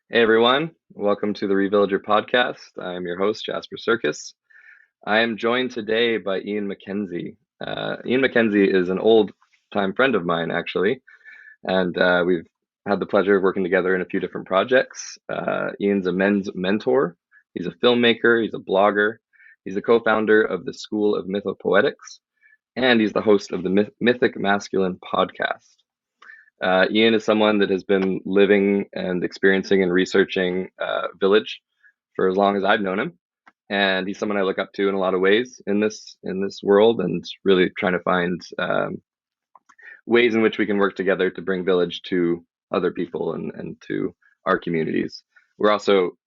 Hey everyone, welcome to the reVillager podcast. I'm your host, Jasper Sircus. I am joined today by Ian MacKenzie. Ian MacKenzie is an old time friend of mine, actually, and we've had the pleasure of working together in a few different projects. Ian's a men's mentor, he's a filmmaker, he's a blogger, he's the co founder of the School of Mythopoetics, and he's the host of the Mythic Masculine Podcast. Ian is someone that has been living and experiencing and researching village for as long as I've known him, and he's someone I look up to in a lot of ways in this world, and really trying to find ways in which we can work together to bring village to other people and to our communities. We're also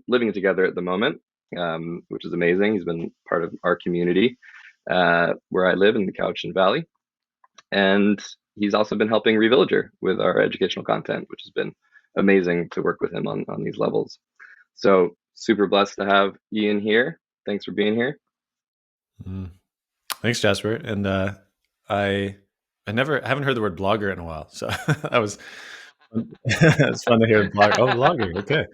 living together at the moment, which is amazing. He's been part of our community where I live in the Cowichan Valley, and he's also been helping reVillager with our educational content, which has been amazing to work with him on these levels. So super blessed to have Ian here. Thanks for being here. Thanks, Jasper. And I haven't heard the word blogger in a while, so that was it's fun to hear blog. Oh, blogger. Okay.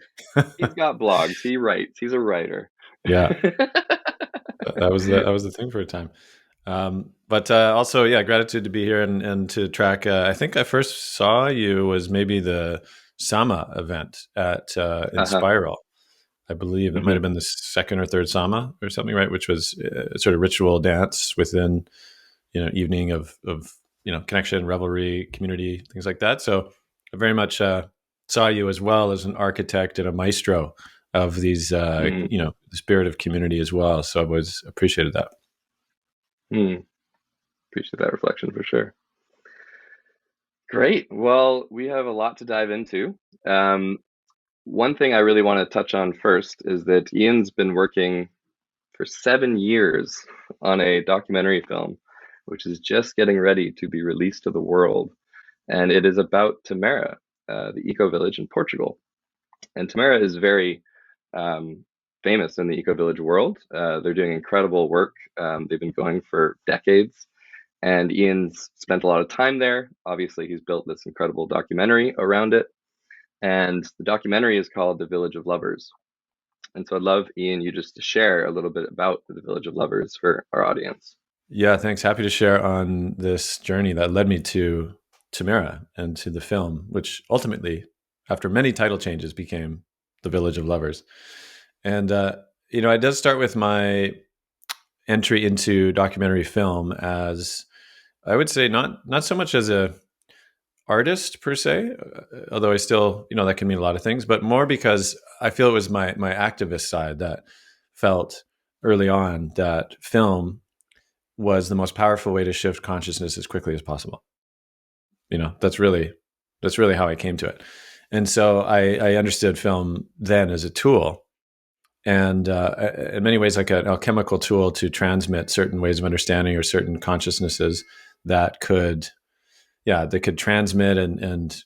He's got blogs. He writes. He's a writer. Yeah, that was the thing for a time. But also, yeah, gratitude to be here and to track. I think I first saw you was maybe the Sama event at in Spiral. I believe it might have been the second or third Sama or something, right? Which was a sort of ritual dance within, evening of connection, revelry, community, things like that. So I very much saw you as well as an architect and a maestro of these, the spirit of community as well. So I was appreciated that. Appreciate that reflection for sure. Great. Well, we have a lot to dive into. One thing I really want to touch on first is that Ian's been working for 7 years on a documentary film, which is just getting ready to be released to the world. And it is about Tamera, the ecovillage in Portugal. And Tamera is very famous in the ecovillage world. They're doing incredible work. They've been going for decades. And Ian's spent a lot of time there. Obviously, he's built this incredible documentary around it. And the documentary is called The Village of Lovers. And so I'd love, Ian, you just to share a little bit about the Village of Lovers for our audience. Yeah, thanks. Happy to share on this journey that led me to Tamera and to the film, which ultimately, after many title changes, became The Village of Lovers. And, it does start with my entry into documentary film as, I would say, not so much as a artist per se, although I still, that can mean a lot of things, but more because I feel it was my activist side that felt early on that film was the most powerful way to shift consciousness as quickly as possible. That's really how I came to it. And so I understood film then as a tool, and in many ways like an alchemical tool to transmit certain ways of understanding or certain consciousnesses that could transmit and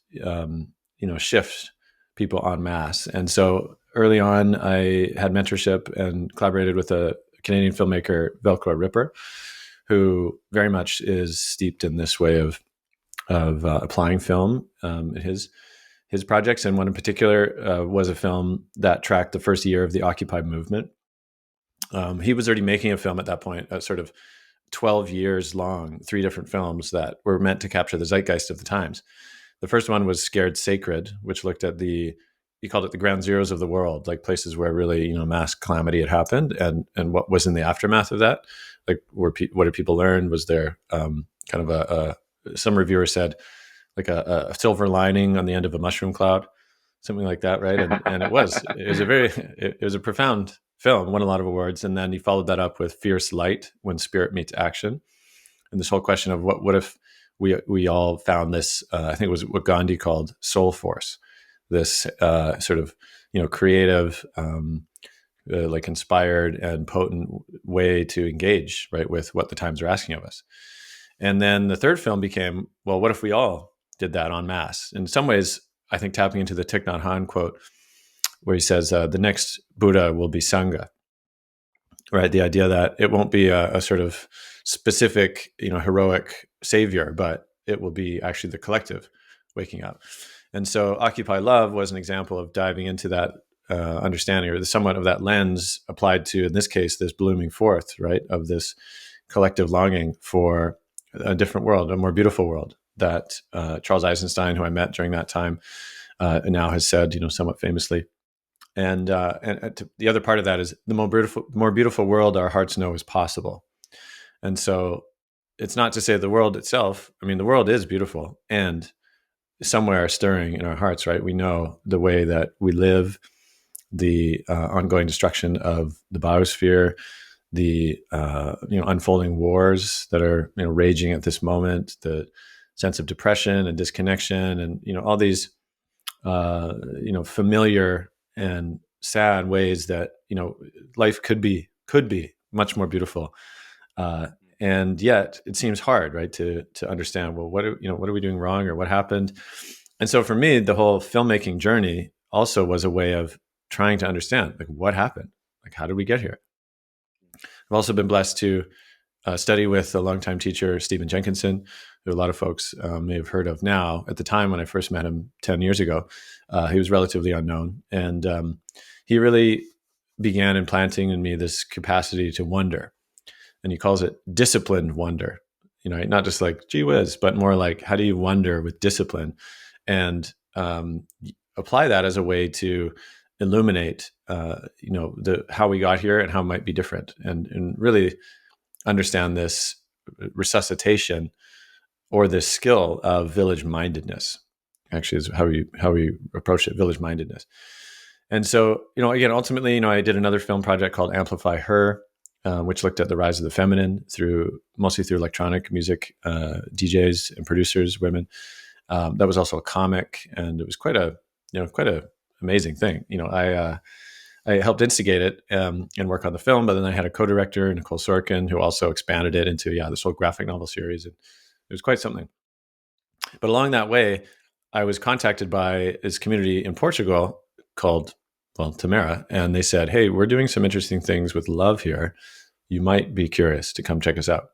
shift people en masse. And so early on, I had mentorship and collaborated with a Canadian filmmaker, Velcro Ripper, who very much is steeped in this way of applying film in his projects. And one in particular was a film that tracked the first year of the Occupy movement. He was already making a film at that point, sort of 12 years long, 3 different films that were meant to capture the zeitgeist of the times. The first one was Scared Sacred, which looked at he called it the ground zeros of the world, like places where really, mass calamity had happened and what was in the aftermath of that. Like what did people learn? Was there kind of some reviewer said like a silver lining on the end of a mushroom cloud, something like that, right? And it was a profound film, won a lot of awards, and then he followed that up with Fierce Light, When Spirit Meets Action, and this whole question of what if we all found this, I think it was what Gandhi called soul force, this sort of creative, like inspired and potent way to engage, right, with what the times are asking of us. And then the third film became, well, what if we all did that en masse? In some ways, I think tapping into the Thich Nhat Hanh quote, where he says, the next Buddha will be Sangha, right? The idea that it won't be a sort of specific, heroic savior, but it will be actually the collective waking up. And so Occupy Love was an example of diving into that understanding, or the somewhat of that lens applied to, in this case, this blooming forth, right, of this collective longing for a different world, a more beautiful world that Charles Eisenstein, who I met during that time, now has said, somewhat famously. And the other part of that is the more beautiful world our hearts know is possible. And so it's not to say the world itself. I mean, the world is beautiful and somewhere stirring in our hearts, right? We know the way that we live, the ongoing destruction of the biosphere, the unfolding wars that are raging at this moment, the sense of depression and disconnection, and all these familiar and sad ways that life could be much more beautiful, and yet it seems hard, right, to understand, well, what are we doing wrong, or what happened. And so for me, the whole filmmaking journey also was a way of trying to understand, like, what happened, like, how did we get here. I've also been blessed to study with a longtime teacher, Stephen Jenkinson, who a lot of folks may have heard of now. At the time when I first met him 10 years ago, he was relatively unknown. And he really began implanting in me this capacity to wonder. And he calls it disciplined wonder, not just like, gee whiz, but more like, how do you wonder with discipline? And apply that as a way to illuminate, how we got here and how it might be different, and really understand this resuscitation, or this skill of village mindedness. Actually, is how we approach it, village mindedness. And so, again, ultimately, I did another film project called Amplify Her, which looked at the rise of the feminine mostly through electronic music DJs and producers, women. That was also a comic, and it was quite a amazing thing. I helped instigate it and work on the film, but then I had a co-director, Nicole Sorkin, who also expanded it into this whole graphic novel series. And it was quite something. But along that way, I was contacted by this community in Portugal called, Tamera, and they said, "Hey, we're doing some interesting things with love here. You might be curious to come check us out."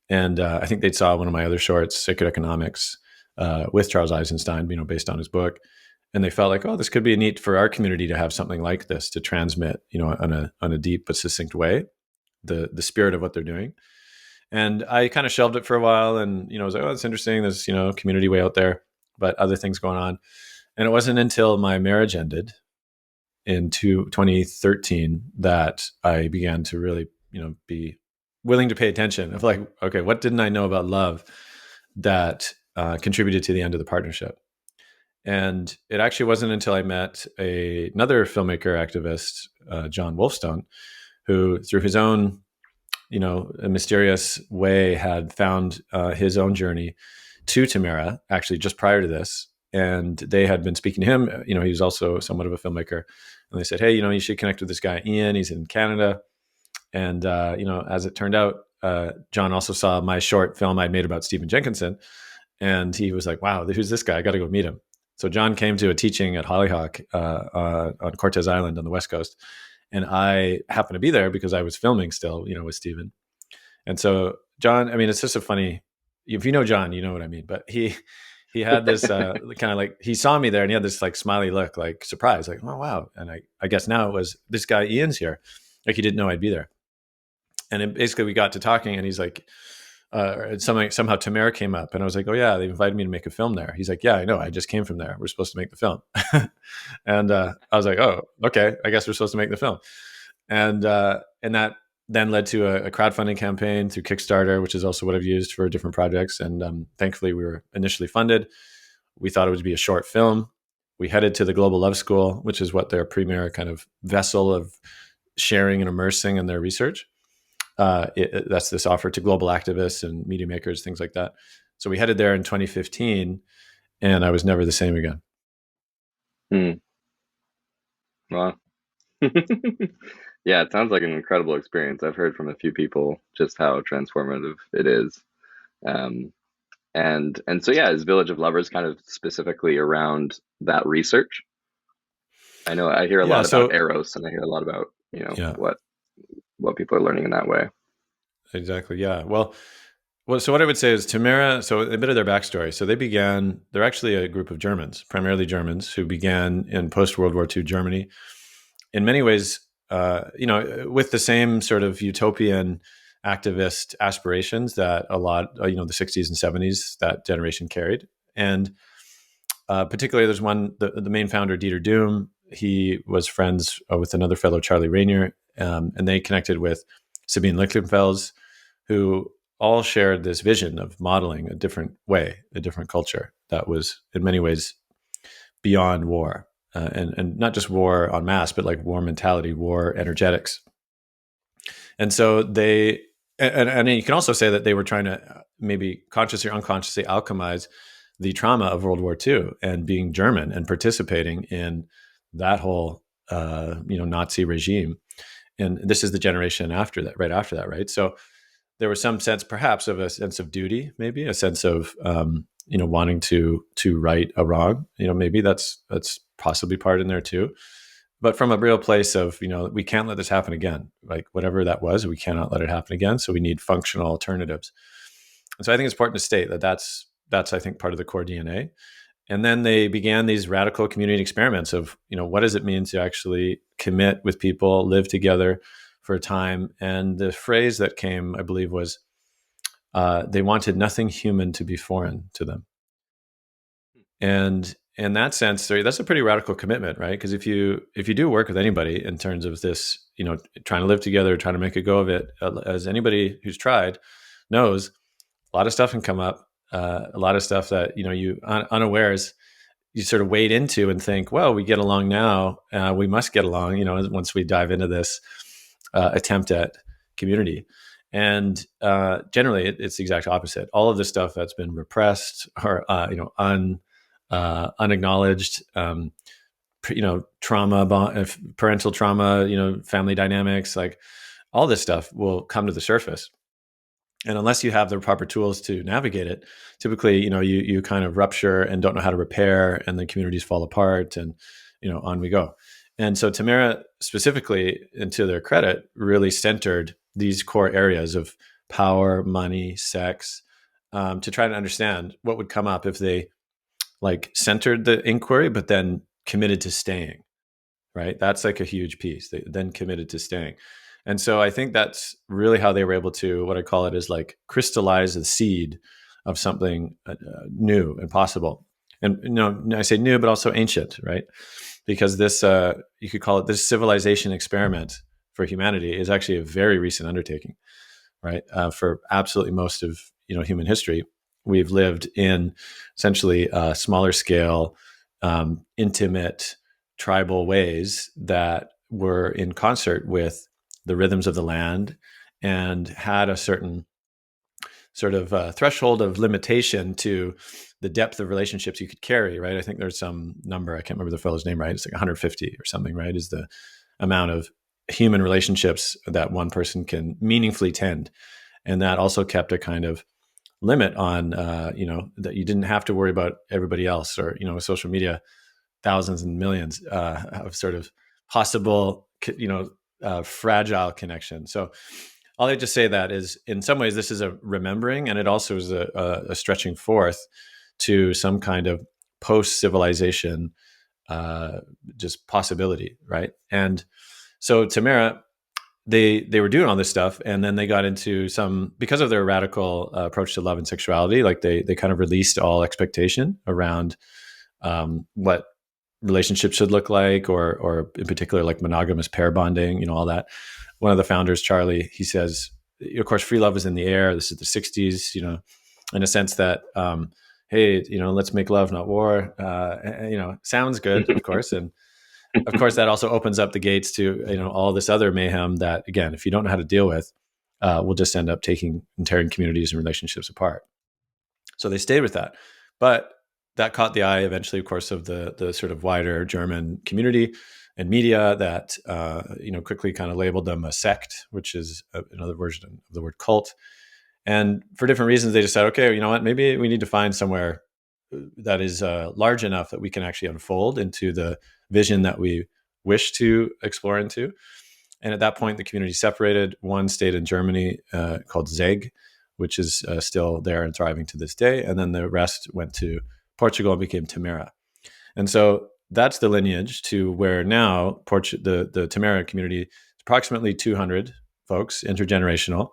And I think they saw one of my other shorts, Sacred Economics, with Charles Eisenstein, based on his book. And they felt like, oh, this could be neat for our community to have something like this to transmit, on a deep but succinct way, the spirit of what they're doing. And I kind of shelved it for a while, and I was like, oh, it's interesting. There's community way out there, but other things going on. And it wasn't until my marriage ended in 2013 that I began to really, be willing to pay attention of, like, okay, what didn't I know about love that contributed to the end of the partnership? And it actually wasn't until I met another filmmaker activist, John Wolfstone, who, through his own, a mysterious way, had found his own journey to Tamera, actually just prior to this. And they had been speaking to him. He was also somewhat of a filmmaker. And they said, hey, you should connect with this guy, Ian. He's in Canada. And, as it turned out, John also saw my short film I'd made about Stephen Jenkinson. And he was like, wow, who's this guy? I got to go meet him. So John came to a teaching at Hollyhock on Cortez Island on the West Coast. And I happened to be there because I was filming still, with Stephen. And so John, I mean, it's just a funny, if you know John, you know what I mean. But he had this kind of like, he saw me there and he had this like smiley look, like surprise, like, oh, wow. And I guess now it was, this guy Ian's here. Like, he didn't know I'd be there. And basically we got to talking, and he's like, somehow Tamera came up, and I was like, oh yeah, they invited me to make a film there. He's like, yeah, I know, I just came from there. We're supposed to make the film. And I was like, oh, okay, I guess we're supposed to make the film. And that then led to a crowdfunding campaign through Kickstarter, which is also what I've used for different projects. And thankfully we were initially funded. We thought it would be a short film. We headed to the Global Love School, which is what their premier kind of vessel of sharing and immersing in their research. That's this offer to global activists and media makers, things like that. So we headed there in 2015, and I was never the same again. Wow. Yeah, it sounds like an incredible experience. I've heard from a few people just how transformative it is. And so, yeah, is Village of Lovers kind of specifically around that research? I know I hear a lot about Eros, and I hear a lot about, what people are learning in that way. Exactly. Yeah. Well, Well, so what I would say is Tamera, so a bit of their backstory. So they're actually a group of Germans, primarily Germans, who began in post-World War II Germany. In many ways, with the same sort of utopian activist aspirations that a lot, the 60s and 70s, that generation carried. And particularly, there's one, the main founder, Dieter Doom. He was friends with another fellow, Charlie Rainier, and they connected with Sabine Lichtenfels, who all shared this vision of modeling a different way, a different culture that was in many ways beyond war, and not just war en masse, but like war mentality, war energetics. And so and you can also say that they were trying to maybe consciously or unconsciously alchemize the trauma of World War II and being German and participating in that whole, Nazi regime. And this is the generation after that, right? So there was some sense, perhaps, of a sense of duty, maybe a sense of wanting to right a wrong. Maybe that's possibly part in there too. But from a real place of we can't let this happen again. Like whatever that was, we cannot let it happen again. So we need functional alternatives. And so I think it's important to state that that's I think part of the core DNA. And then they began these radical community experiments of what does it mean to actually commit with people, live together for a time. And the phrase that came, I believe, was they wanted nothing human to be foreign to them. And in that sense, that's a pretty radical commitment, right? Because if you do work with anybody in terms of this, trying to live together, trying to make a go of it, as anybody who's tried knows, a lot of stuff can come up, a lot of stuff that you unawares you sort of wade into and think, well, we get along now, we must get along, once we dive into this attempt at community. And generally, it's the exact opposite. All of the stuff that's been repressed or unacknowledged, trauma, parental trauma, family dynamics, like all this stuff will come to the surface. And unless you have the proper tools to navigate it, typically, you kind of rupture and don't know how to repair, and the communities fall apart, and on we go. And so Tamera specifically, and to their credit, really centered these core areas of power, money, sex, to try to understand what would come up if they like centered the inquiry, but then committed to staying, right? That's like a huge piece. They then committed to staying. And so I think that's really how they were able to, what I call it is like crystallize the seed of something new and possible. And, I say new, but also ancient, right? Because this, you could call it this civilization experiment for humanity is actually a very recent undertaking, right? For absolutely most of, human history, we've lived in essentially smaller scale, intimate, tribal ways that were in concert with the rhythms of the land and had a certain sort of threshold of limitation to the depth of relationships you could carry, right? I think there's some number, I can't remember the fellow's name, right? It's like 150 or something, right? Is the amount of human relationships that one person can meaningfully tend. And that also kept a kind of limit on, that you didn't have to worry about everybody else or, with social media, thousands and millions of sort of possible, fragile connection. So I'll just say that is, in some ways, this is a remembering, and it also is a stretching forth to some kind of post-civilization just possibility, right? And so Tamera, they were doing all this stuff, and then they got into some, because of their radical approach to love and sexuality, like they kind of released all expectation around what relationships should look like, or in particular, like monogamous pair bonding, all that. One of the founders, Charlie, he says, of course, free love is in the air. This is the 60s, in a sense that, hey, let's make love, not war. Sounds good, of course. And of course, that also opens up the gates to, all this other mayhem that, again, if you don't know how to deal with, will just end up taking and tearing communities and relationships apart. So they stayed with that. But that caught the eye eventually, of course, of the sort of wider German community and media that, quickly kind of labeled them a sect, which is another version of the word cult. And for different reasons, they just said, okay, you know what, maybe we need to find somewhere that is large enough that we can actually unfold into the vision that we wish to explore into. And at that point, the community separated. One stayed in Germany called Zeg, which is still there and thriving to this day. And then the rest went to Portugal and became Tamera. And so that's the lineage to where now the Tamera community is approximately 200 folks, intergenerational,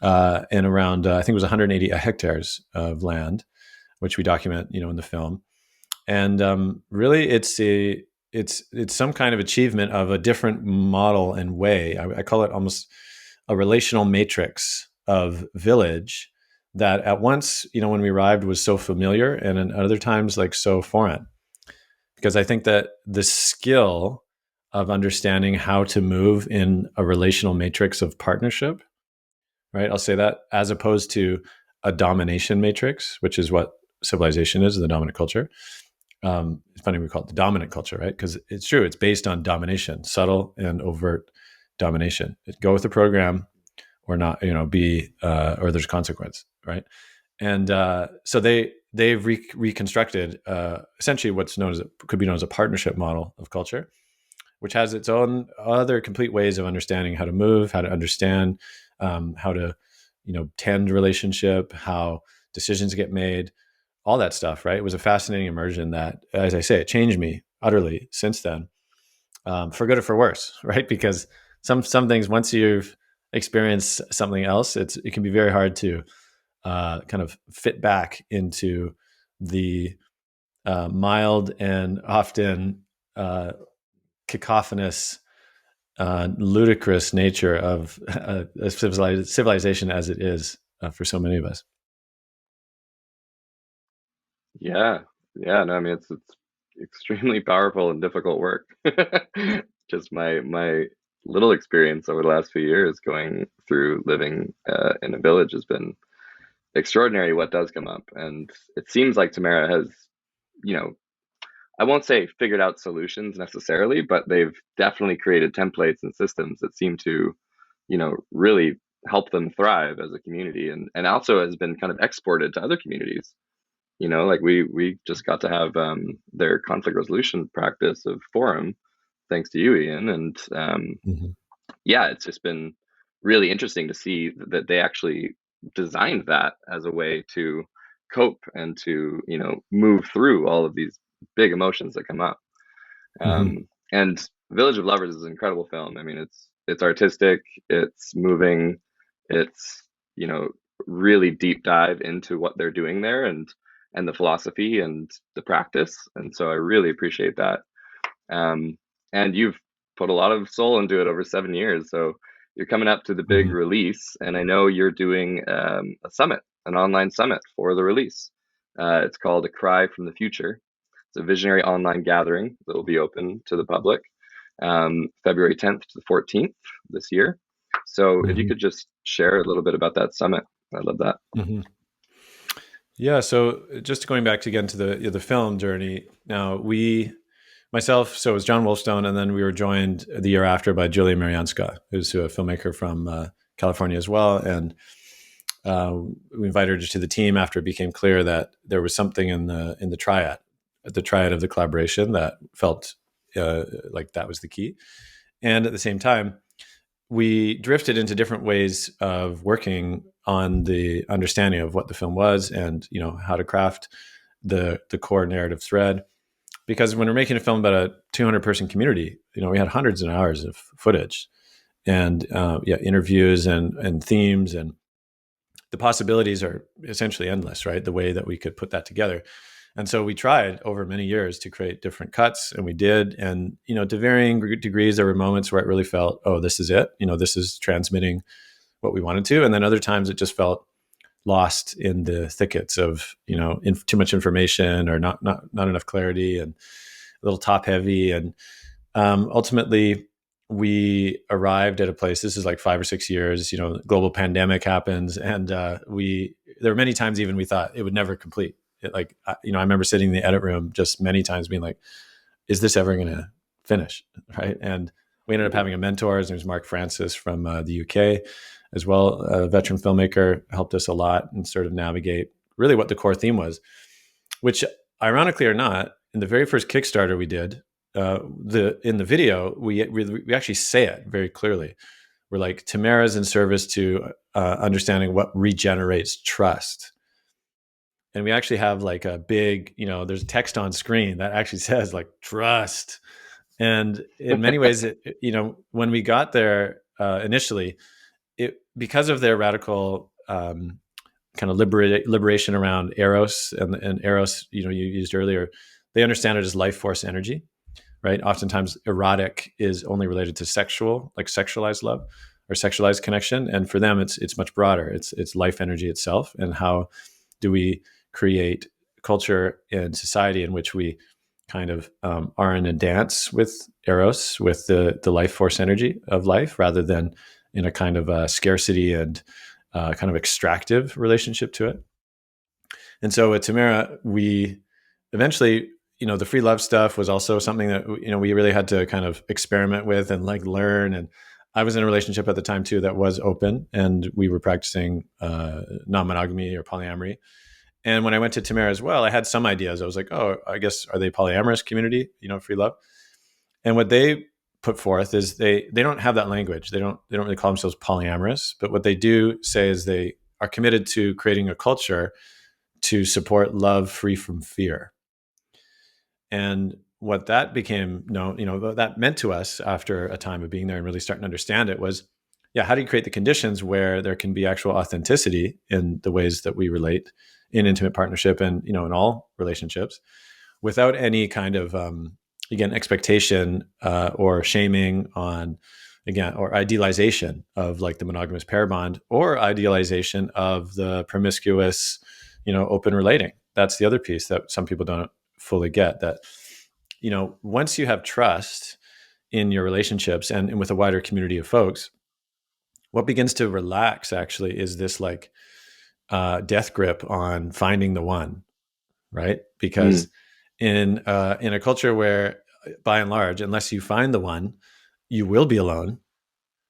and around, I think it was 180 hectares of land, which we document, in the film. And really, it's some kind of achievement of a different model and way. I call it almost a relational matrix of village that at once, when we arrived, was so familiar, and at other times like so foreign. Because I think that the skill of understanding how to move in a relational matrix of partnership, right? I'll say that, as opposed to a domination matrix, which is what civilization is, the dominant culture. It's funny we call it the dominant culture, right? Because it's true. It's based on domination, subtle and overt domination. Go with the program or not, or there's consequence, right? And so they've reconstructed essentially what's known as could be known as a partnership model of culture, which has its own other complete ways of understanding how to move, how to understand, how to tend relationship, how decisions get made, all that stuff. Right? It was a fascinating immersion that, as I say, it changed me utterly since then, for good or for worse. Right? Because some things, once you've experienced something else, it can be very hard to kind of fit back into the mild and often cacophonous, ludicrous nature of a civilization as it is for so many of us. Yeah. No, I mean, it's extremely powerful and difficult work. Just my little experience over the last few years going through living in a village has been extraordinary what does come up. And it seems like Tamera has, I won't say figured out solutions necessarily, but they've definitely created templates and systems that seem to, really help them thrive as a community, and also has been kind of exported to other communities. Like we just got to have their conflict resolution practice of forum, thanks to you, Ian. And Mm-hmm. yeah, it's just been really interesting to see that they actually designed that as a way to cope and to, move through all of these big emotions that come up. Mm-hmm. And Village of Lovers is an incredible film. I mean, it's artistic, it's moving, it's, really deep dive into what they're doing there, and the philosophy and the practice. And so I really appreciate that. And you've put a lot of soul into it over 7 years. So you're coming up to the big Mm-hmm. release, and I know you're doing a summit, an online summit for the release. It's called A Cry from the Future. It's a visionary online gathering that will be open to the public, February 10th to the 14th this year. So if you Mm-hmm. could just share a little bit about that summit, I'd love that. Mm-hmm. Yeah. So just going back again to the film journey. Now myself, so it was John Wolfstone, and then we were joined the year after by Julia Marianska, who's a filmmaker from California as well. And we invited her to the team after it became clear that there was something in the triad of the collaboration that felt like that was the key. And at the same time, we drifted into different ways of working on the understanding of what the film was, and how to craft the core narrative thread. Because when we're making a film about a 200 person community, we had hundreds of hours of footage and interviews and themes, and the possibilities are essentially endless, right? The way that we could put that together. And so we tried over many years to create different cuts, and we did. And, to varying degrees, there were moments where it really felt, oh, this is it. This is transmitting what we wanted to. And then other times it just felt lost in the thickets of, too much information, or not enough clarity, and a little top heavy. And ultimately, we arrived at a place. This is like 5 or 6 years. Global pandemic happens, and there were many times even we thought it would never complete. I remember sitting in the edit room just many times being like, "Is this ever going to finish?" Right? And we ended up having a mentor. His name was Mark Francis from the UK, as well. A veteran filmmaker, helped us a lot and sort of navigate really what the core theme was. Which, ironically or not, in the very first Kickstarter we did, in the video we actually say it very clearly. We're like, Tamera's in service to understanding what regenerates trust. And we actually have like a big, there's text on screen that actually says like trust. And in many ways, when we got there initially, because of their radical kind of liberation around eros and eros, you used earlier, they understand it as life force energy, right? Oftentimes erotic is only related to sexual, like sexualized love or sexualized connection. And for them, it's much broader. It's life energy itself. And how do we create culture and society in which we kind of are in a dance with eros, with the life force energy of life, rather than in a kind of scarcity and kind of extractive relationship to it. And so with Tamera, we eventually, the free love stuff was also something that, we really had to kind of experiment with and like learn. And I was in a relationship at the time too that was open, and we were practicing non-monogamy or polyamory. And when I went to Tamera as well, I had some ideas. I was like, oh, I guess, are they polyamorous community, free love? And what they put forth is they don't have that language. They don't really call themselves polyamorous, but what they do say is they are committed to creating a culture to support love free from fear. And what that became that meant to us after a time of being there and really starting to understand it was, how do you create the conditions where there can be actual authenticity in the ways that we relate in intimate partnership and, in all relationships, without any kind of, again, expectation or shaming on, again, or idealization of like the monogamous pair bond, or idealization of the promiscuous, open relating. That's the other piece that some people don't fully get, that, once you have trust in your relationships and with a wider community of folks, what begins to relax actually is this like death grip on finding the one, right? Because in a culture where, by and large, unless you find the one, you will be alone,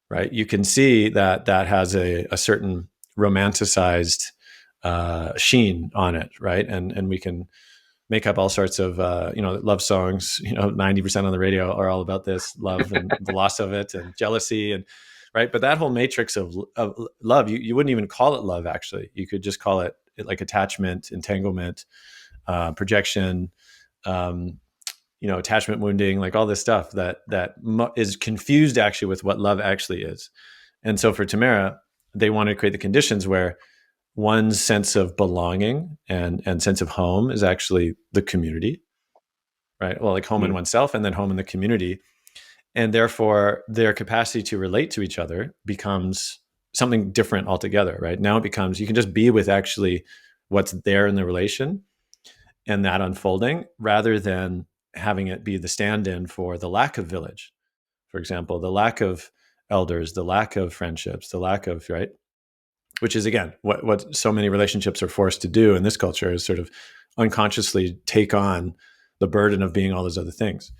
right? You can see that has a certain romanticized sheen on it, right? And we can make up all sorts of love songs. 90% on the radio are all about this love and the loss of it and jealousy and right. But that whole matrix of love, you wouldn't even call it love. Actually, you could just call it like attachment, entanglement, projection, attachment wounding, like all this stuff that is confused actually with what love actually is. And so for Tamera, they want to create the conditions where one's sense of belonging and sense of home is actually the community, right? Well, like home in oneself and then home in the community. And therefore their capacity to relate to each other becomes something different altogether, right? Now it becomes, you can just be with actually what's there in the relation and that unfolding, rather than having it be the stand-in for the lack of village, for example, the lack of elders, the lack of friendships, the lack of, right? Which is, again, what so many relationships are forced to do in this culture, is sort of unconsciously take on the burden of being all those other things.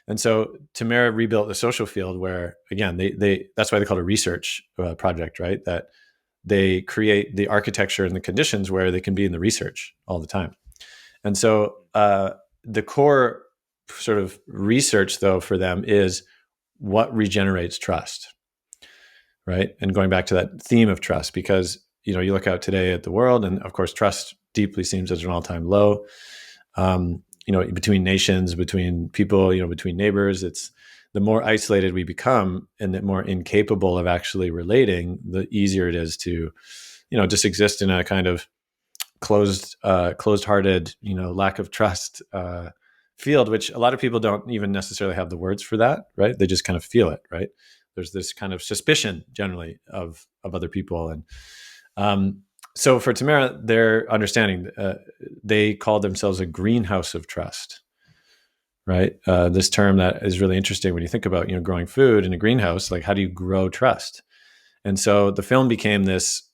And so Tamera rebuilt the social field where, again, they that's why they call it a research project, right? That they create the architecture and the conditions where they can be in the research all the time. And so the core sort of research, though, for them is what regenerates trust, right? And going back to that theme of trust, because, you look out today at the world, and of course, trust deeply seems at an all-time low. Between nations, between people, between neighbors, it's the more isolated we become and the more incapable of actually relating, the easier it is to, just exist in a kind of closed-hearted, lack of trust field, which a lot of people don't even necessarily have the words for that, right? They just kind of feel it, right? There's this kind of suspicion generally of other people. And so for Tamera, their understanding, they call themselves a greenhouse of trust, right? This term that is really interesting when you think about, growing food in a greenhouse, like how do you grow trust? And so the film became this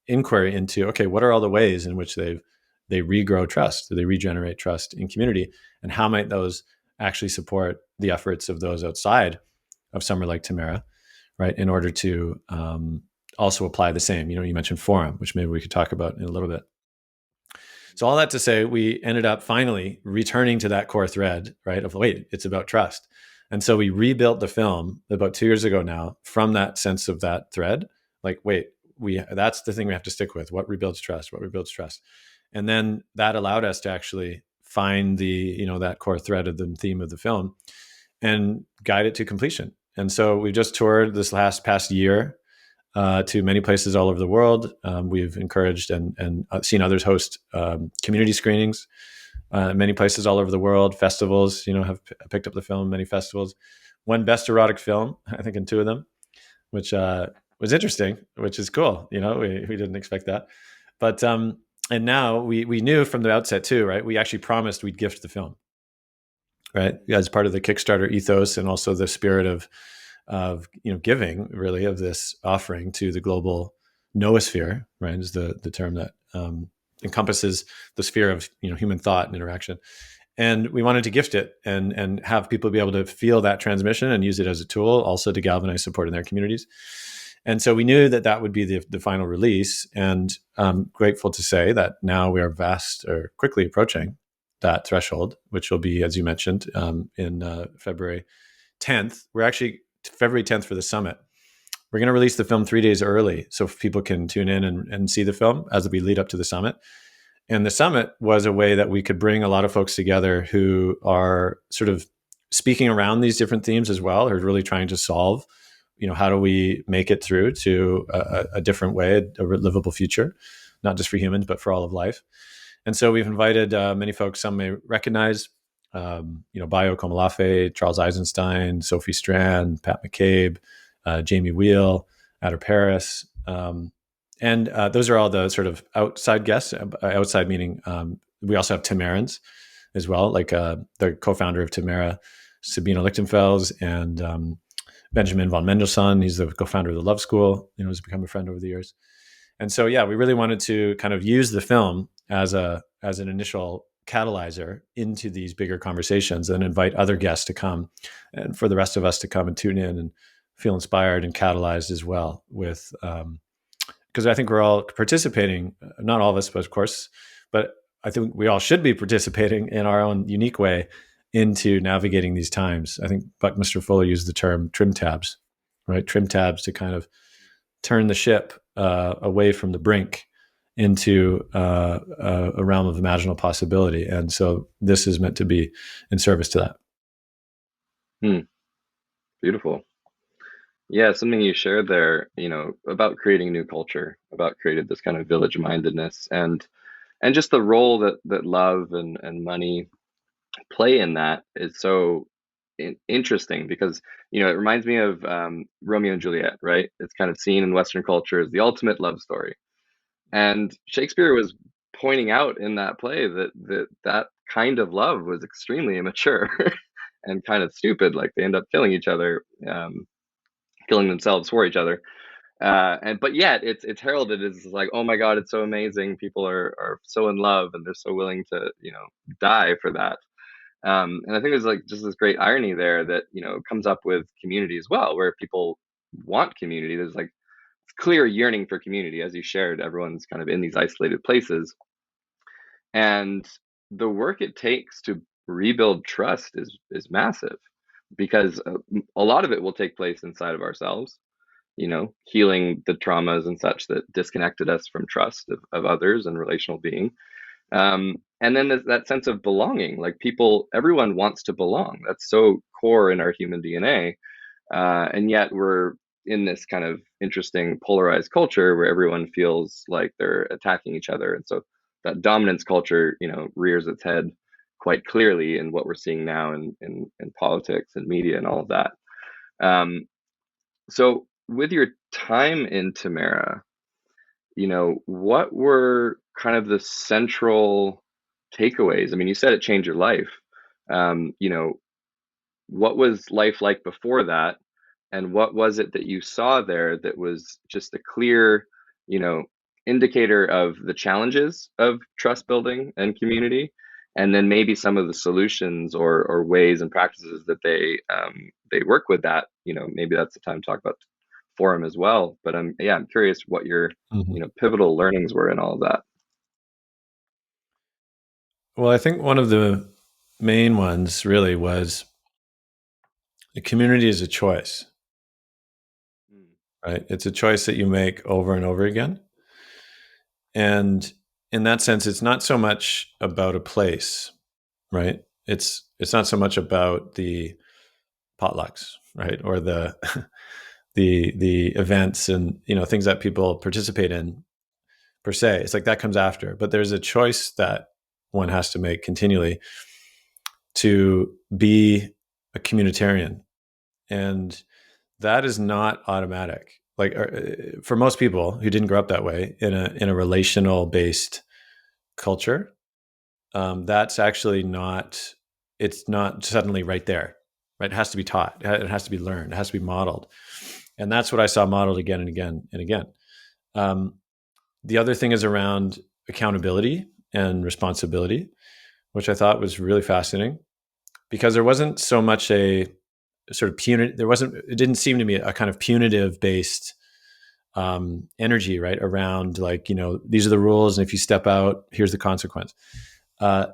inquiry into, okay, what are all the ways in which they regrow trust, they regenerate trust in community, and how might those actually support the efforts of those outside of somewhere like Tamera, right? In order to also apply the same, you mentioned forum, which maybe we could talk about in a little bit. So all that to say, we ended up finally returning to that core thread, right? Of wait, it's about trust. And so we rebuilt the film about 2 years ago now from that sense of that thread. Like, wait, that's the thing we have to stick with. What rebuilds trust? What rebuilds trust? And then that allowed us to actually find that core thread of the theme of the film and guide it to completion. And so we've just toured this past year to many places all over the world. We've encouraged and seen others host community screenings, many places all over the world. Festivals, have picked up the film, many festivals. Won Best Erotic Film, I think, in 2 of them, which was interesting, which is cool. We didn't expect that. But and now we knew from the outset too, right? We actually promised we'd gift the film, right, as part of the Kickstarter ethos, and also the spirit of giving, really, of this offering to the global noosphere, right, is the term that encompasses the sphere of human thought and interaction. And we wanted to gift it and have people be able to feel that transmission and use it as a tool, also to galvanize support in their communities. And so we knew that would be the final release. And I'm grateful to say that now we are quickly approaching that threshold, which will be, as you mentioned, in February 10th. We're actually February 10th for the summit. We're going to release the film 3 days early so people can tune in and see the film as we lead up to the summit. And the summit was a way that we could bring a lot of folks together who are sort of speaking around these different themes as well, or really trying to solve, how do we make it through to a different way, a livable future, not just for humans, but for all of life. And so we've invited many folks some may recognize, Bayo Komolafe, Charles Eisenstein, Sophie Strand, Pat McCabe, Jamie Wheel, Adder Paris. And those are all the sort of outside guests. Outside meaning we also have Tamerans as well, like the co-founder of Tamera, Sabina Lichtenfels, and Benjamin von Mendelssohn. He's the co-founder of the Love School, has become a friend over the years. And so, yeah, we really wanted to kind of use the film as an initial catalyzer into these bigger conversations and invite other guests to come, and for the rest of us to come and tune in and feel inspired and catalyzed as well with, because I think we're all participating, not all of us, but of course, but I think we all should be participating in our own unique way into navigating these times. I think Buckminster Fuller used the term trim tabs, right? Trim tabs to kind of turn the ship away from the brink into a realm of imaginable possibility. And so this is meant to be in service to that. Beautiful. Yeah, something you shared there, about creating new culture, about creating this kind of village mindedness, and just the role that love and money play in that is so interesting, because it reminds me of Romeo and Juliet, right? It's kind of seen in Western culture as the ultimate love story, and Shakespeare was pointing out in that play that kind of love was extremely immature and kind of stupid. Like, they end up killing each other, killing themselves for each other. But yet it's heralded as like, oh my God, it's so amazing. People are so in love and they're so willing to, die for that. And I think there's like just this great irony there that, comes up with community as well, where people want community. There's like clear yearning for community, as you shared. Everyone's kind of in these isolated places. And the work it takes to rebuild trust is massive, because a lot of it will take place inside of ourselves, healing the traumas and such that disconnected us from trust of others and relational being. And then there's that sense of belonging. Like, everyone wants to belong. That's so core in our human DNA. And yet we're in this kind of interesting polarized culture where everyone feels like they're attacking each other. And so that dominance culture, rears its head quite clearly in what we're seeing now in politics and media and all of that. So with your time in Tamera, what were kind of the central takeaways? I mean, you said it changed your life. What was life like before that? And what was it that you saw there that was just a clear, indicator of the challenges of trust building and community? And then maybe some of the solutions or ways and practices that they work with that, maybe that's the time to talk about forum as well. But I'm curious what your pivotal learnings were in all of that. Well, I think one of the main ones really was the community is a choice, right? It's a choice that you make over and over again. And in that sense, it's not so much about a place, right? It's not so much about the potlucks, right? Or the the events and things that people participate in per se. It's like that comes after. But there's a choice that one has to make continually to be a communitarian. And that is not automatic. Like for most people who didn't grow up that way in a relational based culture, that's actually not. It's not suddenly right there. Right? It has to be taught. It has to be learned. It has to be modeled. And that's what I saw modeled again and again and again. The other thing is around accountability and responsibility, which I thought was really fascinating because there wasn't so much a sort of punitive. It didn't seem to me a kind of punitive based energy, right? Around like, these are the rules. And if you step out, here's the consequence. I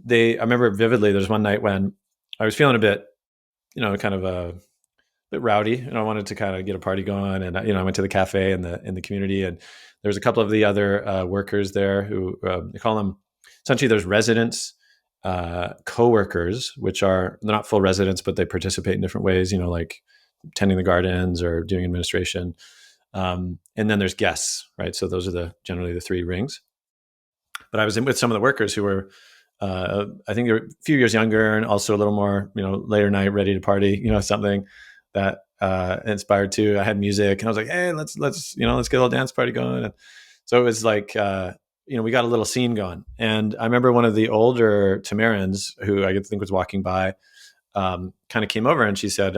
remember vividly, there's one night when I was feeling a bit, kind of a bit rowdy, and I wanted to kind of get a party going. And I went to the cafe in the community, and there was a couple of the other workers there who they call them essentially. There's residents, co-workers, which are they're not full residents, but they participate in different ways. Like tending the gardens or doing administration. And then there's guests, right? So those are generally the three rings. But I was in with some of the workers who were, I think, they're a few years younger and also a little more, later night, ready to party. Something that inspired too. I had music, and I was like, hey, let's get a little dance party going. And so it was like, we got a little scene going. And I remember one of the older Tamerans who I think was walking by, kind of came over, and she said,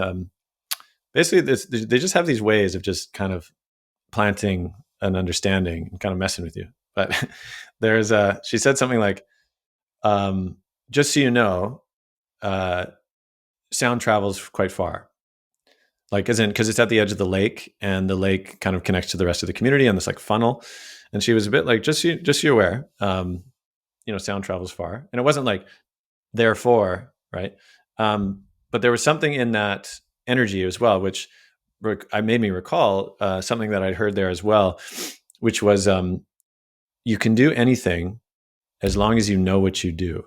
basically, they just have these ways of just kind of planting an understanding and kind of messing with you. But she said something like, just so you know, sound travels quite far. Like, as in, because it's at the edge of the lake, and the lake kind of connects to the rest of the community on this like funnel. And she was a bit like, just so you're aware, sound travels far. And it wasn't like, therefore, right? But there was something in that energy as well, which I made me recall something that I'd heard there as well, which was, you can do anything as long as you know what you do.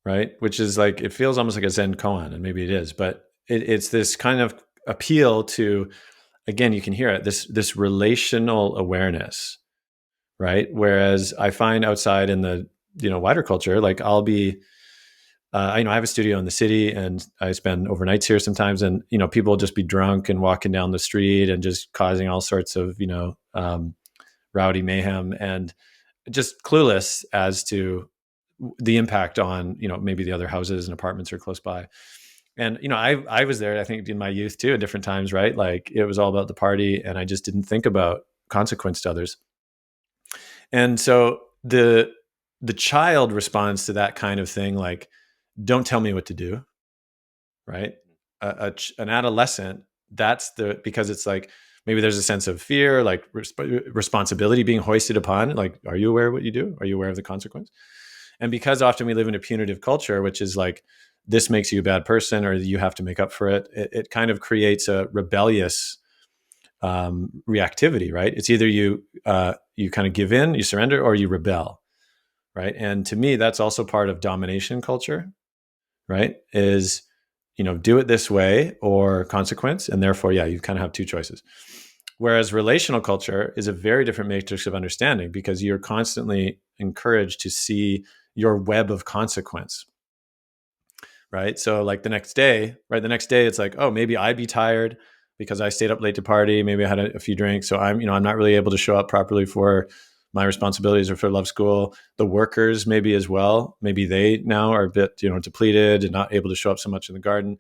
Right? Which is like, it feels almost like a Zen koan, and maybe it is, but it's this kind of appeal to, again, you can hear it, this relational awareness, right? Whereas I find outside in the wider culture, like I'll be, I have a studio in the city, and I spend overnights here sometimes, and people will just be drunk and walking down the street and just causing all sorts of rowdy mayhem, and just clueless as to the impact on maybe the other houses and apartments are close by. And I was there, I think, in my youth too, at different times, right? Like it was all about the party, and I just didn't think about consequence to others. And so the child responds to that kind of thing like, don't tell me what to do, right? An adolescent, because it's like, maybe there's a sense of fear, like responsibility being hoisted upon, like, are you aware of what you do? Are you aware of the consequence? And because often we live in a punitive culture, which is like, this makes you a bad person, or you have to make up for it, it kind of creates a rebellious reactivity, right? It's either you kind of give in, you surrender, or you rebel, right? And to me, that's also part of domination culture, right? Is, do it this way or consequence. And therefore, yeah, you kind of have two choices. Whereas relational culture is a very different matrix of understanding, because you're constantly encouraged to see your web of consequence, right? So like the next day, it's like, oh, maybe I'd be tired because I stayed up late to party. Maybe I had a few drinks. So I'm not really able to show up properly for my responsibilities or for love school. The workers maybe as well. Maybe they now are a bit, depleted and not able to show up so much in the garden.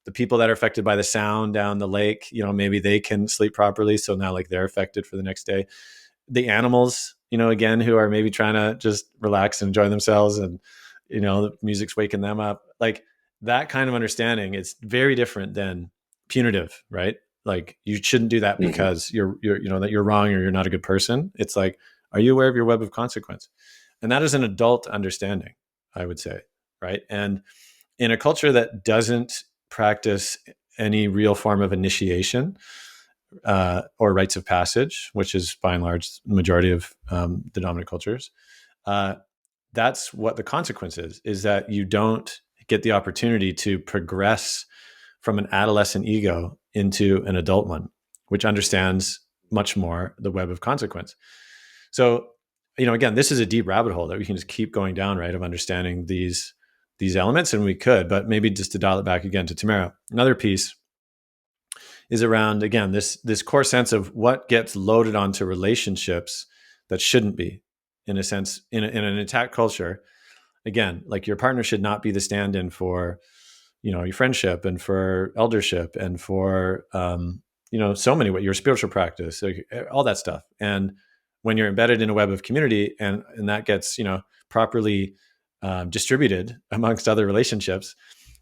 The people that are affected by the sound down the lake, maybe they can sleep properly. So now like they're affected for the next day. The animals, again, who are maybe trying to just relax and enjoy themselves, and, the music's waking them up. Like that kind of understanding, it's very different than punitive, right? Like you shouldn't do that because you're that you're wrong or you're not a good person. It's like, are you aware of your web of consequence? And that is an adult understanding, I would say, right? And in a culture that doesn't practice any real form of initiation or rites of passage, which is by and large the majority of the dominant cultures, that's what the consequence is that you don't get the opportunity to progress from an adolescent ego into an adult one, which understands much more the web of consequence. So, again, this is a deep rabbit hole that we can just keep going down, right, of understanding these elements, and we could, but maybe just to dial it back again to Tamera. Another piece is around, again, this core sense of what gets loaded onto relationships that shouldn't be, in a sense, in an attack culture. Again, like your partner should not be the stand-in for, your friendship and for eldership and for, so many, your spiritual practice, like, all that stuff. And when you're embedded in a web of community and that gets, properly distributed amongst other relationships,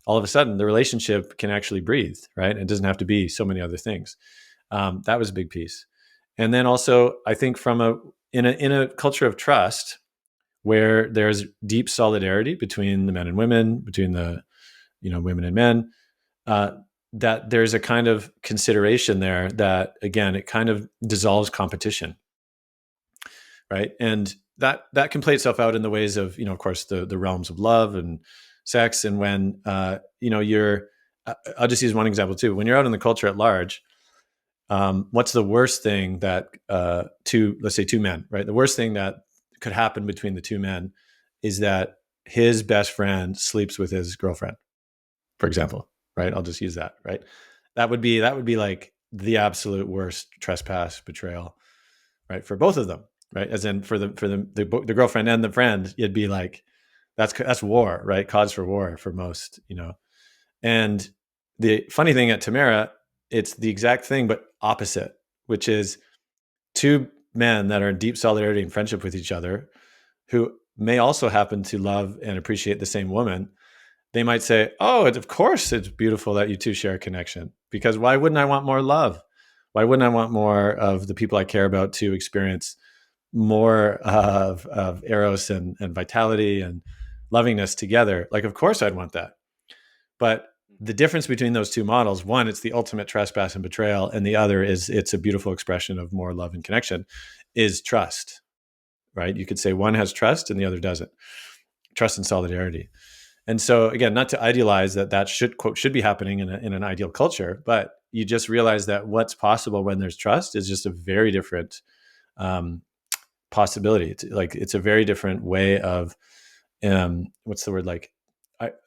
all of a sudden the relationship can actually breathe, right? It doesn't have to be so many other things. That was a big piece. And then also, I think in a culture of trust, where there's deep solidarity between the men and women, between the women and men, that there's a kind of consideration there that, again, it kind of dissolves competition, right? And that can play itself out in the ways of, of course, the realms of love and sex. And when you're, I'll just use one example too. When you're out in the culture at large, what's the worst thing that let's say two men, right? The worst thing that could happen between the two men is that his best friend sleeps with his girlfriend, for example, right? I'll just use that, right? That would be like the absolute worst trespass, betrayal, right? For both of them, right? As in for the girlfriend and the friend, it'd be like, that's war, right? Cause for war for most, And the funny thing at Tamera, it's the exact thing, but opposite, which is two men that are in deep solidarity and friendship with each other, who may also happen to love and appreciate the same woman. They might say, oh, of course it's beautiful that you two share a connection, because why wouldn't I want more love? Why wouldn't I want more of the people I care about to experience more of eros and vitality and lovingness together? Like, of course I'd want that. But the difference between those two models, one, it's the ultimate trespass and betrayal, and the other is it's a beautiful expression of more love and connection, is trust, right? You could say one has trust and the other doesn't. Trust and solidarity. And so, again, not to idealize that should be happening in an ideal culture, but you just realize that what's possible when there's trust is just a very different possibility. It's a very different way of, what's the word?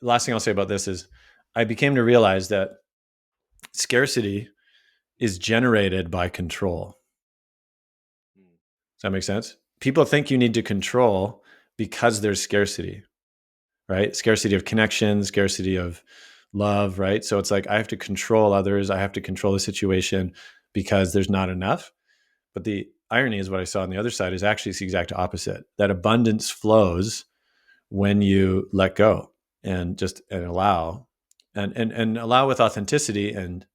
Last thing I'll say about this is I became to realize that scarcity is generated by control. Does that make sense? People think you need to control because there's scarcity, right? Scarcity of connection, scarcity of love, right? So it's like I have to control others. I have to control the situation because there's not enough. But the irony is what I saw on the other side is actually the exact opposite. That abundance flows when you let go and allow and allow with authenticity and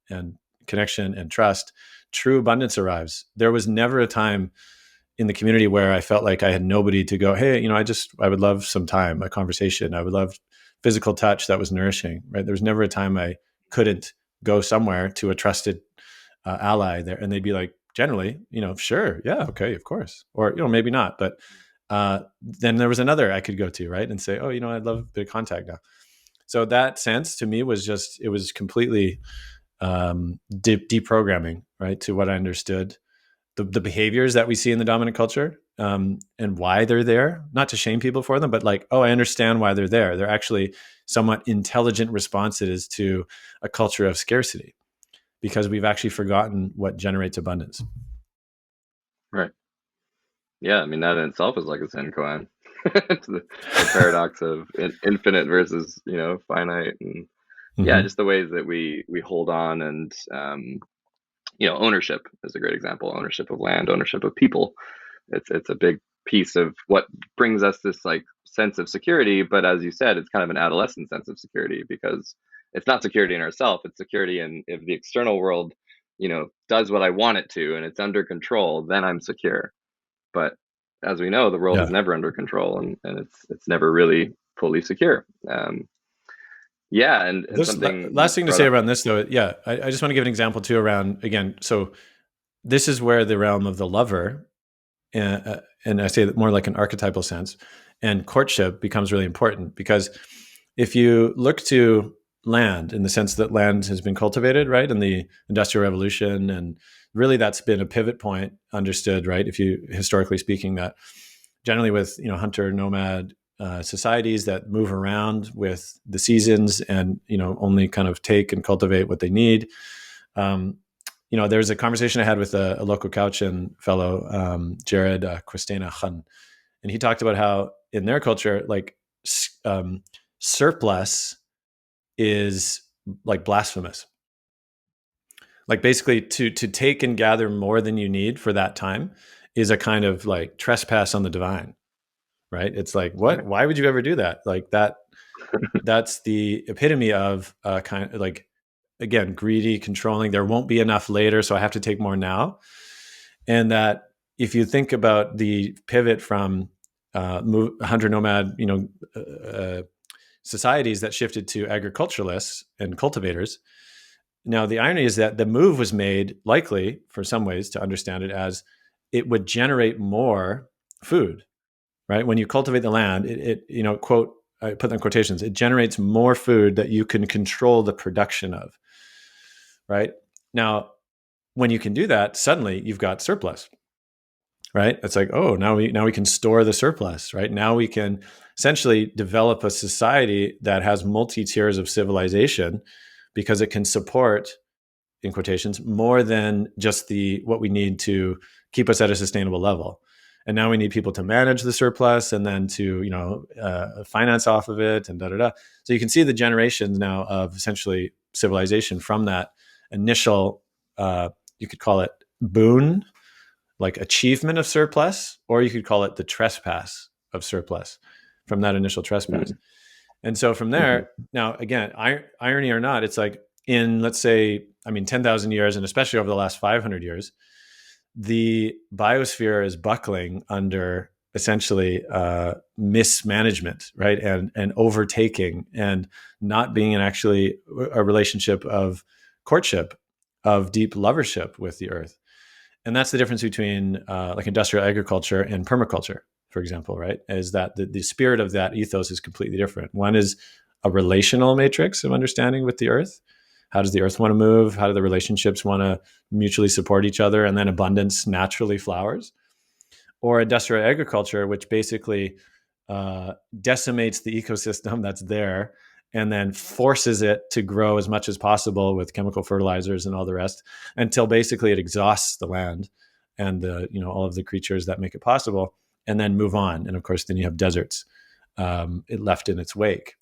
connection and trust. True abundance arrives. There was never a time in the community where I felt like I had nobody to go, hey, I would love some time, a conversation. I would love physical touch that was nourishing, right? There was never a time I couldn't go somewhere to a trusted ally there. And they'd be like, generally, sure. Yeah. Okay. Of course. Or, maybe not. But then there was another I could go to, right? And say, oh, I'd love a bit of contact now. So that sense to me was it was completely deprogramming, right? To what I understood the behaviors that we see in the dominant culture, and why they're there, not to shame people for them, but like, oh, I understand why they're there. They're actually somewhat intelligent responses to a culture of scarcity, because we've actually forgotten what generates abundance. Right. Yeah, I mean, that in itself is like a Zen koan. It's the paradox of infinite versus, finite. And yeah, just the ways that we hold on and, ownership is a great example. Ownership of land, ownership of people. It's a big piece of what brings us this like sense of security. But as you said, it's kind of an adolescent sense of security, because it's not security in ourselves. It's security in if the external world, does what I want it to and it's under control, then I'm secure. But as we know, the world is never under control, and it's never really fully secure. Yeah, and This something you last thing to brought say up. around this, though, yeah, I just want to give an example too around, again, so this is where the realm of the lover, and I say that more like an archetypal sense, and courtship becomes really important, because if you look to land in the sense that land has been cultivated, right, in the Industrial Revolution, and really that's been a pivot point, understood, right, if you historically speaking, that generally with hunter nomad societies that move around with the seasons and only kind of take and cultivate what they need. Um, there's a conversation I had with a local Cowichan fellow, Jared Quistena Khan, and he talked about how in their culture, like surplus is like blasphemous. Like basically to take and gather more than you need for that time is a kind of like trespass on the divine, right? It's like, what? Right. Why would you ever do that? Like that's the epitome of kind of like, again, greedy, controlling. There won't be enough later, so I have to take more now. And that if you think about the pivot from hunter nomad, societies that shifted to agriculturalists and cultivators. Now, the irony is that the move was made, likely for some ways to understand it, as it would generate more food, right? When you cultivate the land, quote, I put that in quotations, it generates more food that you can control the production of, right? Now, when you can do that, suddenly you've got surplus, right? It's like, oh, now we can store the surplus, right? Now we can essentially develop a society that has multi tiers of civilization, because it can support, in quotations, more than just what we need to keep us at a sustainable level. And now we need people to manage the surplus and then to finance off of it and da da da. So you can see the generations now of essentially civilization from that initial, you could call it boon, like achievement of surplus, or you could call it the trespass of surplus from that initial trespass. And so from Mm-hmm. there, now again, irony or not, it's like in, let's say, 10,000 years, and especially over the last 500 years, the biosphere is buckling under essentially mismanagement, right? And overtaking, and not being in actually a relationship of courtship, of deep lovership with the earth. And that's the difference between like industrial agriculture and permaculture, for example, right? Is that the spirit of that ethos is completely different. One is a relational matrix of understanding with the earth. How does the earth want to move? How do the relationships want to mutually support each other? And then abundance naturally flowers. Or industrial agriculture, which basically decimates the ecosystem that's there and then forces it to grow as much as possible with chemical fertilizers and all the rest, until basically it exhausts the land and all of the creatures that make it possible, and then move on. And of course, then you have deserts it left in its wake.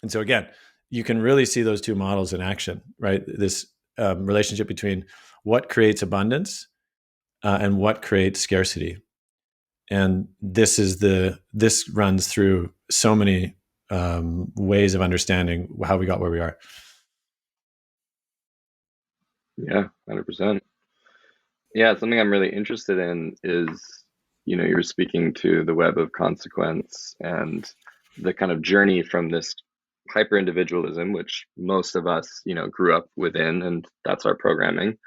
And so again, you can really see those two models in action, right? This relationship between what creates abundance and what creates scarcity. And this runs through so many ways of understanding how we got where we are. Yeah, 100%. Yeah, something I'm really interested in is, you're speaking to the web of consequence and the kind of journey from this hyper individualism, which most of us, grew up within, and that's our programming,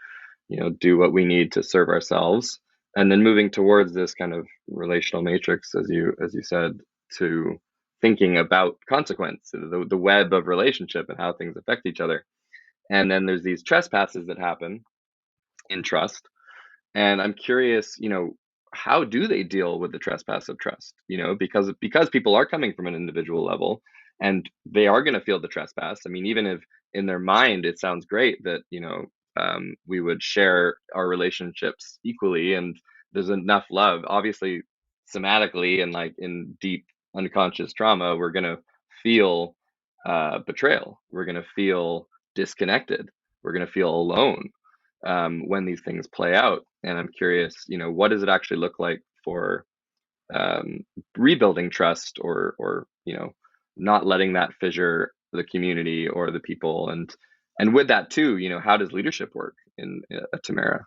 do what we need to serve ourselves. And then moving towards this kind of relational matrix, as you said, to thinking about consequence, the web of relationship and how things affect each other. And then there's these trespasses that happen in trust, and I'm curious, how do they deal with the trespass of trust? Because people are coming from an individual level, and they are going to feel the trespass. I mean, even if in their mind it sounds great that we would share our relationships equally, and there's enough love. Obviously, somatically and like in deep unconscious trauma, we're going to feel betrayal. We're going to feel disconnected. We're going to feel alone when these things play out. And I'm curious, what does it actually look like for um, rebuilding trust, or not letting that fissure the community or the people, and with that too, how does leadership work in Tamera?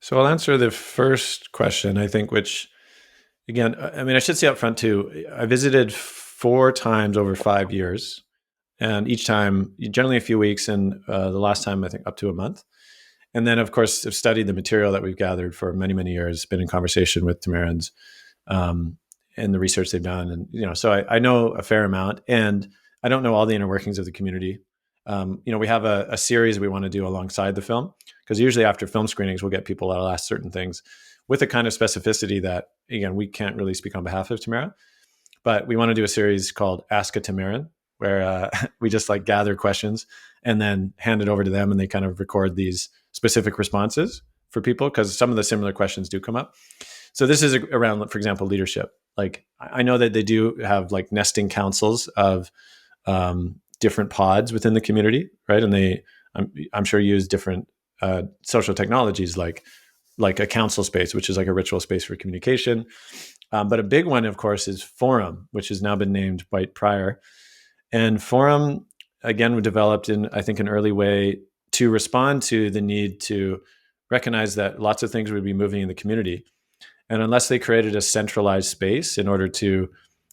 So I'll answer the first question, I think, which again, I should say up front too, I visited 4 times over 5 years, and each time generally a few weeks, and the last time I think up to a month. And then, of course, I've studied the material that we've gathered for many, many years, been in conversation with Tamerans and the research they've done. And, so I know a fair amount, and I don't know all the inner workings of the community. We have a series we want to do alongside the film, because usually after film screenings, we'll get people that'll ask certain things with a kind of specificity that, again, we can't really speak on behalf of Tamera. But we want to do a series called Ask a Tameran, where we just like gather questions and then hand it over to them, and they kind of record these specific responses for people, because some of the similar questions do come up. So this is around, for example, leadership. Like, I know that they do have like nesting councils of different pods within the community, right? And they, I'm sure, use different social technologies like a council space, which is like a ritual space for communication. But a big one, of course, is Forum, which has now been named Byte Prior. And Forum, again, was developed in, I think, an early way to respond to the need to recognize that lots of things would be moving in the community. And unless they created a centralized space in order to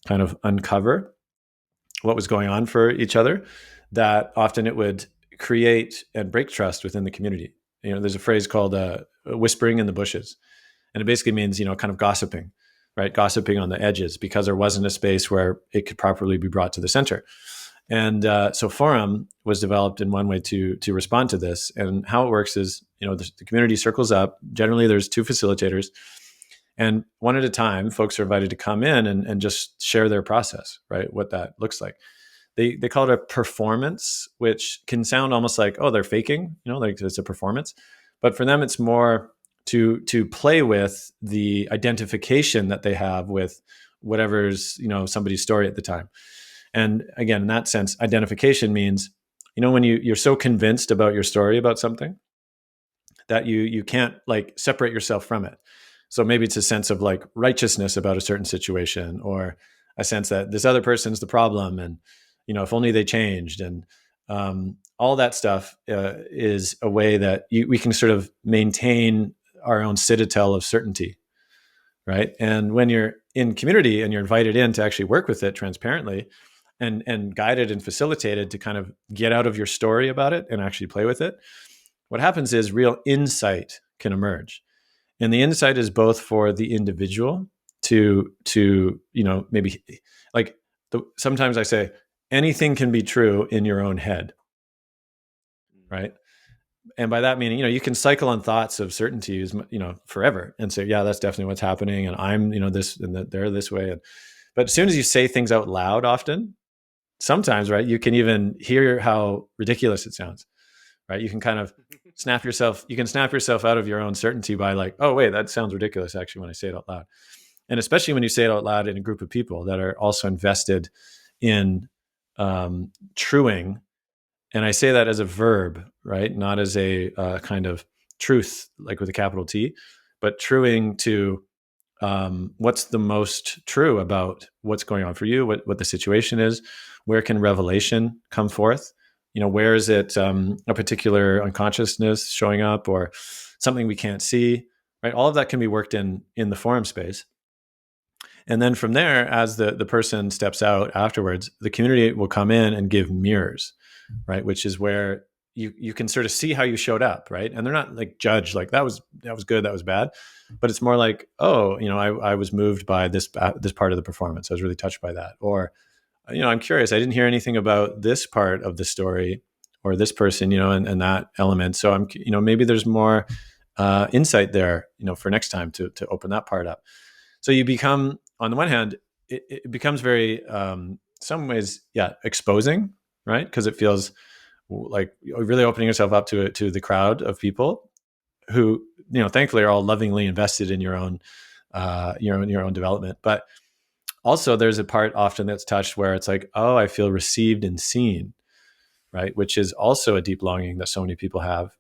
kind of uncover what was going on for each other, that often it would create and break trust within the community. There's a phrase called whispering in the bushes. And it basically means, kind of gossiping, right? Gossiping on the edges, because there wasn't a space where it could properly be brought to the center. And so Forum was developed in one way to respond to this. And how it works is, the community circles up. Generally, there's 2 facilitators. And one at a time, folks are invited to come in and just share their process, right? What that looks like. They call it a performance, which can sound almost like, oh, they're faking, like it's a performance. But for them, it's more to play with the identification that they have with whatever's, somebody's story at the time. And again, in that sense, identification means, when you're so convinced about your story about something that you can't like separate yourself from it. So maybe it's a sense of like righteousness about a certain situation, or a sense that this other person's the problem, and if only they changed, and all that stuff is a way that we can sort of maintain our own citadel of certainty, right? And when you're in community and you're invited in to actually work with it transparently, and guided and facilitated to kind of get out of your story about it and actually play with it, what happens is real insight can emerge. And the insight is both for the individual to maybe like sometimes I say anything can be true in your own head, right? And by that meaning, you can cycle on thoughts of certainties, forever, and say, yeah, that's definitely what's happening, and I'm, this and that they're this way. But as soon as you say things out loud, often, sometimes, right, you can even hear how ridiculous it sounds, right? You can kind of snap yourself out of your own certainty by like, oh, wait, that sounds ridiculous actually when I say it out loud. And especially when you say it out loud in a group of people that are also invested in truing. And I say that as a verb, right? Not as a kind of truth, like with a capital T, but truing to what's the most true about what's going on for you, what the situation is, where can revelation come forth? Where is it a particular unconsciousness showing up, or something we can't see, right? All of that can be worked in the forum space. And then from there, as the person steps out afterwards, the community will come in and give mirrors, right? Which is where you can sort of see how you showed up, right? And they're not like judged, like that was good, that was bad, but it's more like, oh, I was moved by this part of the performance. I was really touched by that. Or, I'm curious, I didn't hear anything about this part of the story or this person, and that element. So I'm, maybe there's more insight there, for next time to open that part up. So you become, on the one hand, it becomes very, some ways, exposing, right? Because it feels like you're really opening yourself up to the crowd of people who, thankfully are all lovingly invested in your own development. But also there's a part often that's touched where it's like, oh, I feel received and seen, right? Which is also a deep longing that so many people have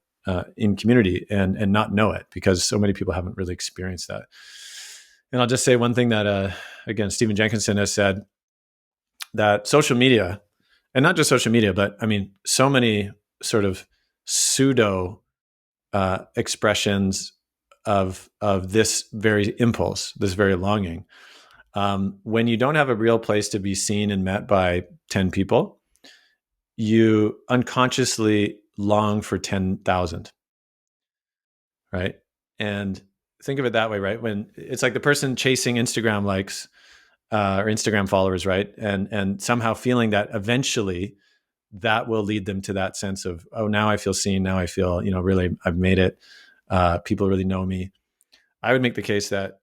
in community and not know it, because so many people haven't really experienced that. And I'll just say one thing that, again, Stephen Jenkinson has said, that social media, and not just social media, but I mean, so many sort of pseudo expressions of this very impulse, this very longing, When you don't have a real place to be seen and met by 10 people, you unconsciously long for 10,000, right? And think of it that way, right? When it's like the person chasing Instagram likes or Instagram followers, right? And somehow feeling that eventually that will lead them to that sense of, oh, now I feel seen. Now I feel, really I've made it. People really know me. I would make the case that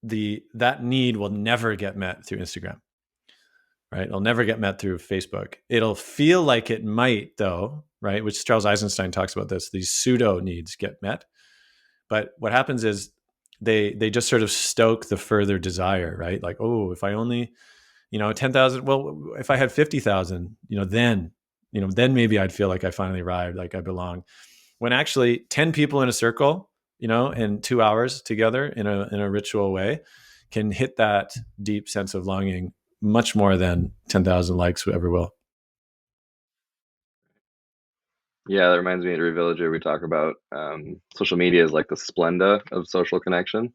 that need will never get met through Instagram, right? It'll never get met through Facebook. It'll feel like it might, though, right? Which Charles Eisenstein talks about this. These pseudo needs get met, but what happens is they just sort of stoke the further desire, right? Like, oh, if I only, 10,000. Well, if I had 50,000, then maybe I'd feel like I finally arrived, like I belong. When actually 10 people in a circle, in 2 hours together in a ritual way, can hit that deep sense of longing much more than 10,000 likes ever will. Yeah, that reminds me of reVillager. We talk about social media is like the Splenda of social connection.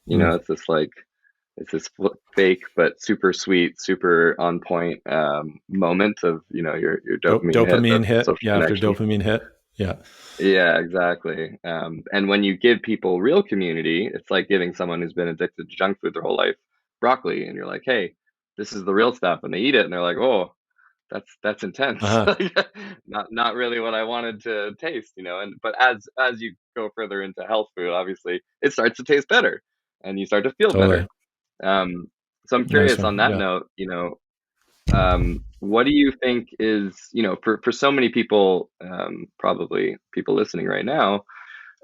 It's this fake but super sweet, super on point moment of your dopamine hit. social Yeah, after connection. dopamine hit. Yeah. Yeah, exactly. And when you give people real community, it's like giving someone who's been addicted to junk food their whole life broccoli, and you're like, hey, this is the real stuff, and they eat it, and they're like, oh, that's intense. Uh-huh. Not really what I wanted to taste, but as you go further into health food, obviously it starts to taste better and you start to feel Totally. better. So I'm Nice curious on one. that Yeah. note, what do you think is, for so many people, probably people listening right now,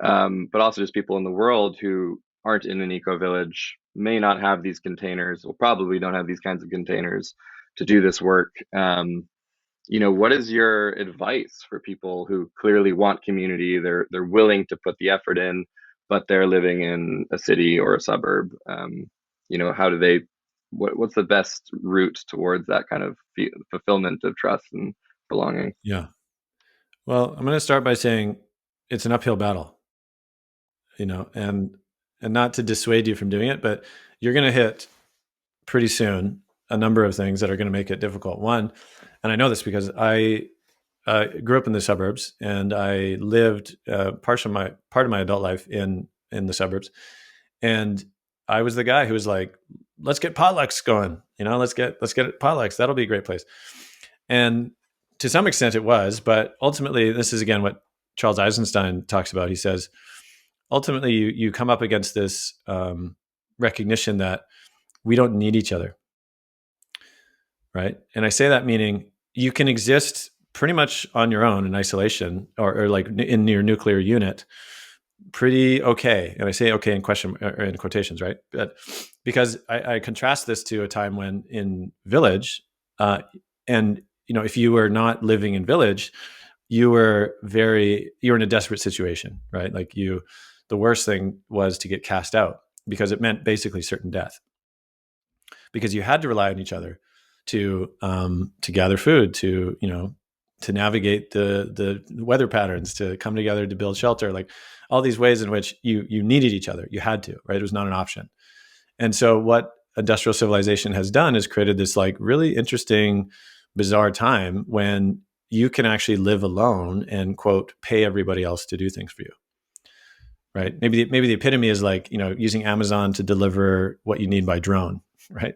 but also just people in the world who aren't in an eco village, may not have these containers, or probably don't have these kinds of containers to do this work. What is your advice for people who clearly want community? They're willing to put the effort in, but they're living in a city or a suburb. How do they? What's the best route towards that kind of fulfillment of trust and belonging? Yeah. Well, I'm going to start by saying it's an uphill battle, and not to dissuade you from doing it, but you're going to hit pretty soon a number of things that are going to make it difficult. One, and I know this because I grew up in the suburbs, and I lived part of my adult life in the suburbs, and I was the guy who was like, "Let's get potlucks going, let's get potlucks. That'll be a great place." And to some extent, it was, but ultimately, this is again what Charles Eisenstein talks about. He says, ultimately, you come up against this recognition that we don't need each other, right? And I say that meaning you can exist pretty much on your own in isolation, or like in your nuclear unit, pretty okay. And I say okay in quotations, right? But because I contrast this to a time when in village, and if you were not living in village, you were in a desperate situation, right? Like the worst thing was to get cast out, because it meant basically certain death, because you had to rely on each other to gather food, to navigate the weather patterns, to come together to build shelter, like all these ways in which you needed each other. You had to, right? It was not an option. And so what industrial civilization has done is created this like really interesting, bizarre time when you can actually live alone and, quote, pay everybody else to do things for you. Right? Maybe the epitome is like, using Amazon to deliver what you need by drone, right?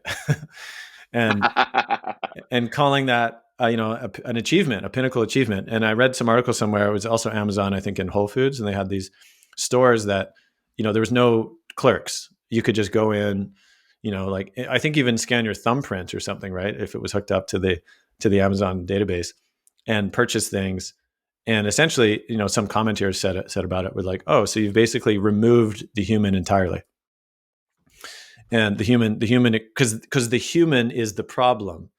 and calling that an achievement, a pinnacle achievement. And I read some article somewhere, it was also Amazon, I think, in Whole Foods, and they had these stores that there was no clerks. You could just go in, like I think even scan your thumbprint or something, right? If it was hooked up to the Amazon database, and purchase things. And essentially, some commentators said about it, with like, oh, so you've basically removed the human entirely. And the human, because the human is the problem.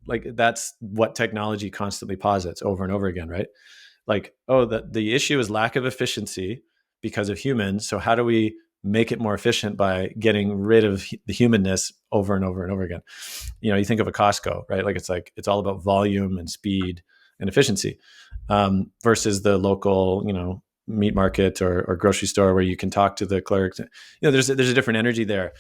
Like that's what technology constantly posits over and over again, right? Like, oh, the issue is lack of efficiency because of humans. So how do we make it more efficient by getting rid of the humanness over and over and over again? You think of a Costco, right? Like it's all about volume and speed and efficiency, versus the local, meat market or grocery store where you can talk to the clerks. There's a different energy there.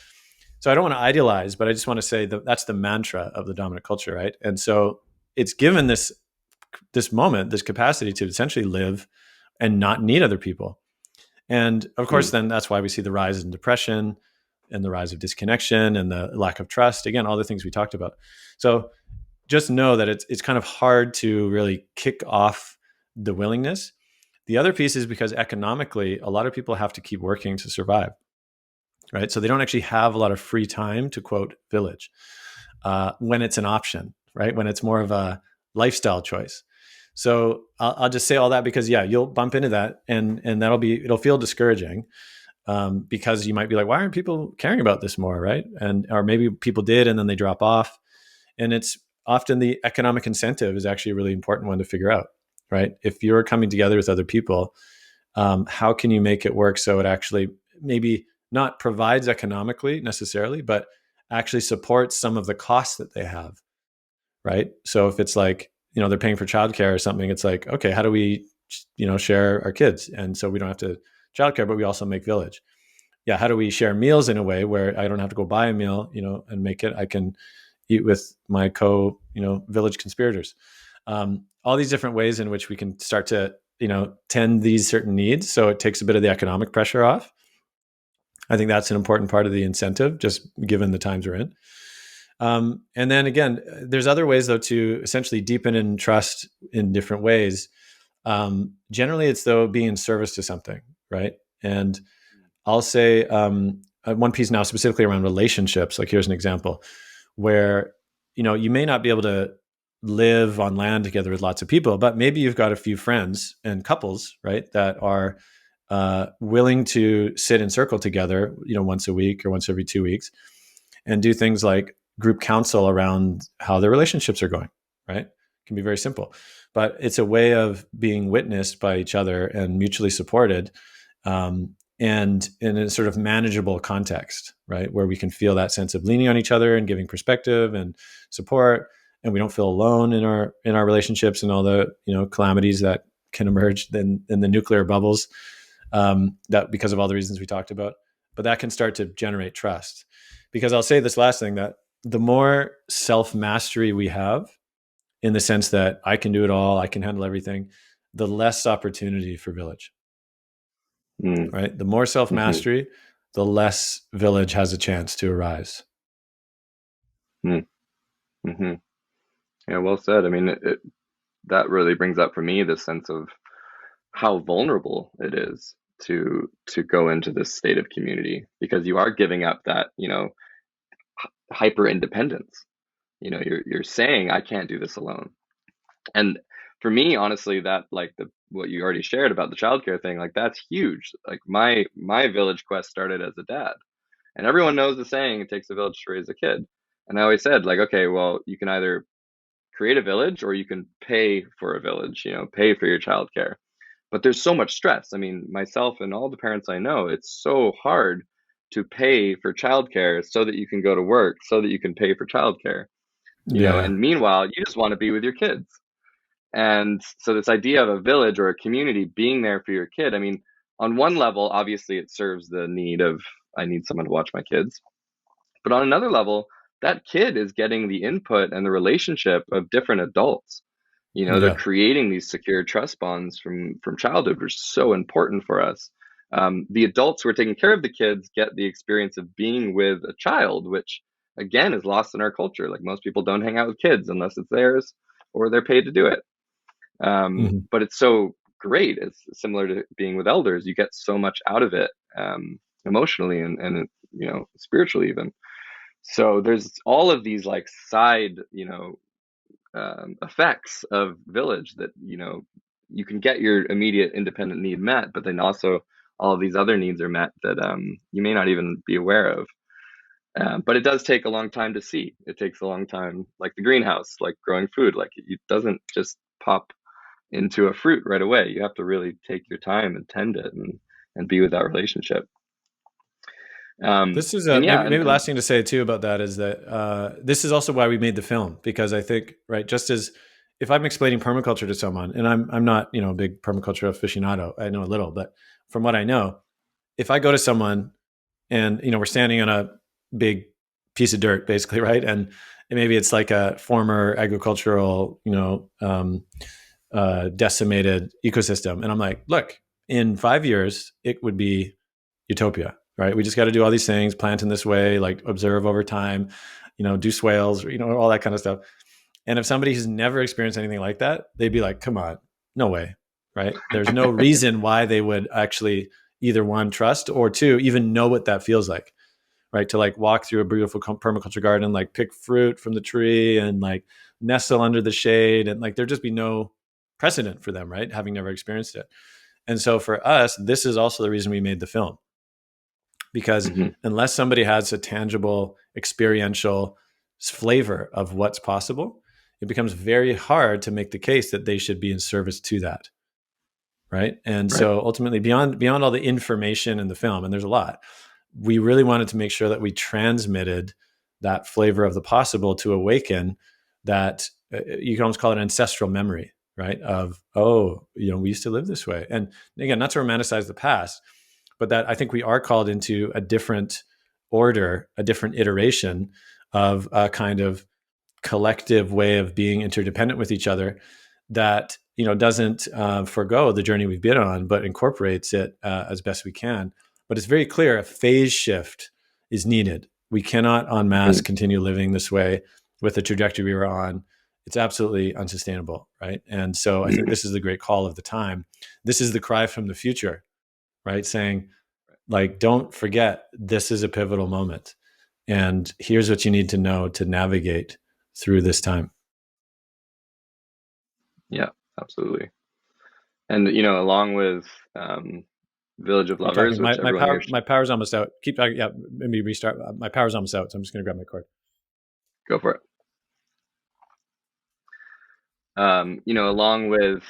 So I don't want to idealize, but I just want to say that that's the mantra of the dominant culture, right? And so it's given this moment, this capacity to essentially live and not need other people. And of course, then that's why we see the rise in depression and the rise of disconnection and the lack of trust. Again, all the things we talked about. So just know that it's kind of hard to really kick off the willingness. The other piece is because economically, a lot of people have to keep working to survive, right? So they don't actually have a lot of free time to quote village when it's an option, right? When it's more of a lifestyle choice. So I'll just say all that because you'll bump into that, and it'll feel discouraging because you might be like, why aren't people caring about this more, right? Or maybe people did and then they drop off, and it's often the economic incentive is actually a really important one to figure out, right? If you're coming together with other people, how can you make it work so it actually maybe not provides economically necessarily, but actually supports some of the costs that they have, right? So if it's like, they're paying for childcare or something, it's like, okay, how do we, share our kids? And so we don't have to childcare, but we also make village. Yeah. How do we share meals in a way where I don't have to go buy a meal, and make it, I can eat with my village conspirators. All these different ways in which we can start to, tend these certain needs. So it takes a bit of the economic pressure off. I think that's an important part of the incentive, just given the times we're in. And then again, there's other ways though to essentially deepen in trust in different ways. Generally, it's though being in service to something, right? And I'll say one piece now specifically around relationships. Like here's an example where you may not be able to live on land together with lots of people, but maybe you've got a few friends and couples, right, that are willing to sit in circle together, once a week or once every 2 weeks, and do things like group counsel around how their relationships are going, right? It can be very simple, but it's a way of being witnessed by each other and mutually supported, and in a sort of manageable context, right? Where we can feel that sense of leaning on each other and giving perspective and support, and we don't feel alone in our relationships and all the calamities that can emerge in the nuclear bubbles, that because of all the reasons we talked about. But that can start to generate trust. Because I'll say this last thing, that the more self-mastery we have, in the sense that I can do it all, I can handle everything, the less opportunity for village, right? The more self-mastery, the less village has a chance to arise. Yeah, well said. I mean, that really brings up for me this sense of how vulnerable it is to go into this state of community, because you are giving up that hyper independence. You're saying I can't do this alone. And for me, honestly, that like what you already shared about the childcare thing, like that's huge. Like my village quest started as a dad, and everyone knows the saying, it takes a village to raise a kid. And I always said, like, okay, well, you can either create a village or you can pay for a village, pay for your childcare. But there's so much stress. I mean, myself and all the parents I know, it's so hard to pay for childcare so that you can go to work, so that you can pay for childcare, Yeah. and meanwhile, you just want to be with your kids. And so this idea of a village or a community being there for your kid, I mean, on one level, obviously it serves the need of, I need someone to watch my kids. But on another level, that kid is getting the input and the relationship of different adults. They're Yeah. creating these secure trust bonds from childhood, which is so important for us. The adults who are taking care of the kids get the experience of being with a child, which again is lost in our culture. Like most people don't hang out with kids unless it's theirs or they're paid to do it. But it's so great. It's similar to being with elders. You get so much out of it, emotionally and spiritually even. So there's all of these like side, effects of village that, you can get your immediate independent need met, but then also all of these other needs are met that you may not even be aware of. But it does take a long time to see. It takes a long time, like the greenhouse, like growing food. Like it doesn't just pop into a fruit right away. You have to really take your time and tend it and be with that relationship. This is And yeah, maybe last thing to say too about that is that this is also why we made the film, because I think, right, just as if I'm explaining permaculture to someone, and I'm not a big permaculture aficionado, I know a little, but from what I know, if I go to someone and we're standing on a big piece of dirt, basically, right? And maybe it's like a former agricultural, decimated ecosystem. And I'm like, look, in 5 years, it would be utopia, right? We just got to do all these things, plant in this way, like observe over time, do swales, all that kind of stuff. And if somebody has never experienced anything like that, they'd be like, come on, no way, right? There's no reason why they would actually either one, trust, or two, even know what that feels like, right? To like walk through a beautiful permaculture garden, like pick fruit from the tree and like nestle under the shade. And like, there'd just be no precedent for them, right? Having never experienced it. And so for us, this is also the reason we made the film, because Mm-hmm. unless somebody has a tangible experiential flavor of what's possible, it becomes very hard to make the case that they should be in service to that. Right. And Right. so ultimately beyond all the information in the film, and there's a lot, we really wanted to make sure that we transmitted that flavor of the possible to awaken that you can almost call it an ancestral memory, right? Of, we used to live this way. And again, not to romanticize the past, but that I think we are called into a different order, a different iteration of a kind of collective way of being interdependent with each other that doesn't forego the journey we've been on, but incorporates it as best we can. But it's very clear a phase shift is needed. We cannot en masse continue living this way with the trajectory we were on. It's absolutely unsustainable, right? And so I think this is the great call of the time. This is the cry from the future, right? Saying, like, don't forget, this is a pivotal moment. And here's what you need to know to navigate through this time. Yeah, absolutely. And along with Village of Keep Lovers, talking. which everyone here My power's almost out. Keep talking. Yeah, maybe restart. My power's almost out, so I'm just going to grab my cord. go for it. Along with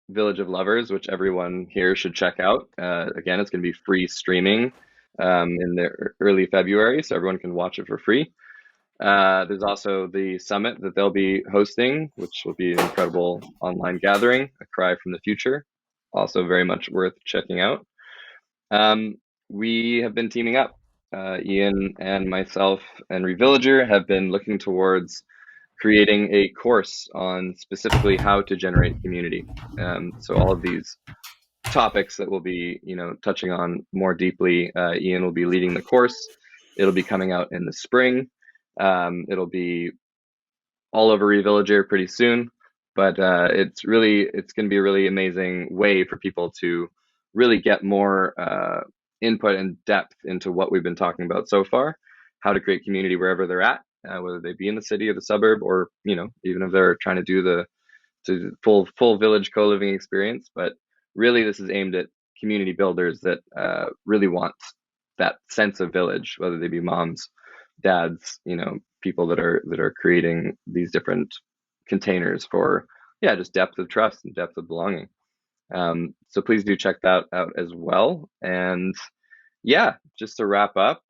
Village of Lovers, which everyone here should check out. Again, it's going to be free streaming in the early February, so everyone can watch it for free. There's also the summit that they'll be hosting, which will be an incredible online gathering, a cry from the future. Also very much worth checking out. We have been teaming up. Ian and myself and reVillager have been looking towards creating a course on specifically how to generate community. So all of these topics that we'll be, touching on more deeply, Ian will be leading the course. It'll be coming out in the spring. It'll be all over reVillager pretty soon, but it's going to be a really amazing way for people to really get more input and depth into what we've been talking about so far, how to create community wherever they're at, whether they be in the city or the suburb, or even if they're trying to do the full village co-living experience. But really, this is aimed at community builders that really want that sense of village, whether they be moms, dads, people that are creating these different containers for just depth of trust and depth of belonging. So please do check that out as well. And just to wrap up,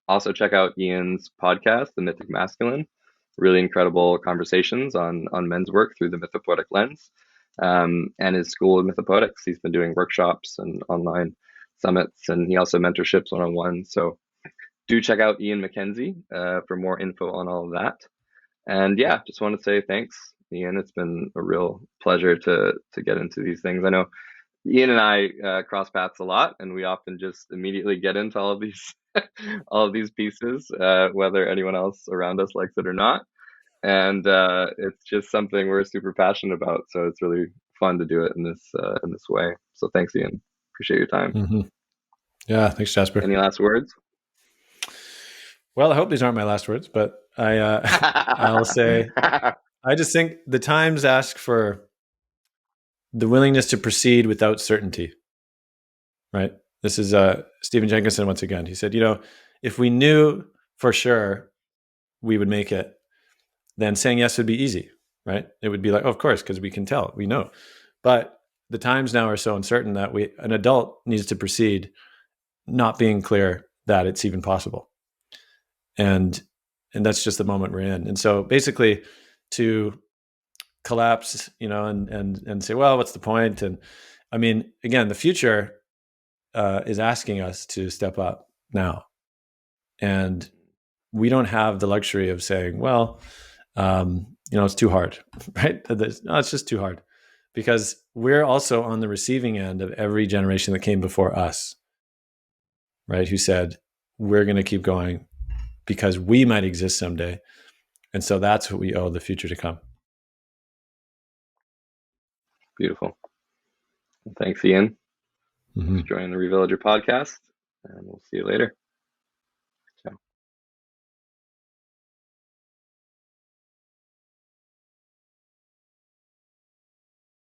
also check out Ian's podcast, The Mythic Masculine. Really incredible conversations on men's work through the mythopoetic lens. And his School of Mythopoetics. He's been doing workshops and online summits, and he also mentorships one-on-one. So do check out Ian MacKenzie for more info on all of that. And just want to say thanks, Ian. It's been a real pleasure to get into these things. I know Ian and I cross paths a lot, and we often just immediately get into all of these all of these pieces, whether anyone else around us likes it or not. And it's just something we're super passionate about. So it's really fun to do it in this way. So thanks, Ian. Appreciate your time. Mm-hmm. Yeah, thanks, Jasper. Any last words? Well, I hope these aren't my last words, but I'll say, I just think the times ask for the willingness to proceed without certainty, right? This is Stephen Jenkinson once again. He said, if we knew for sure we would make it, then saying yes would be easy, right? It would be like, oh, of course, because we can tell, we know. But the times now are so uncertain that an adult needs to proceed not being clear that it's even possible. And that's just the moment we're in. And so basically to collapse, and say, well, what's the point? And I mean, again, the future is asking us to step up now. And we don't have the luxury of saying, well, it's too hard, right? No, it's just too hard, because we're also on the receiving end of every generation that came before us, right? Who said, we're going to keep going because we might exist someday. And so that's what we owe the future to come. Beautiful. Well, thanks, Ian. Thanks for joining the reVillager podcast, and we'll see you later.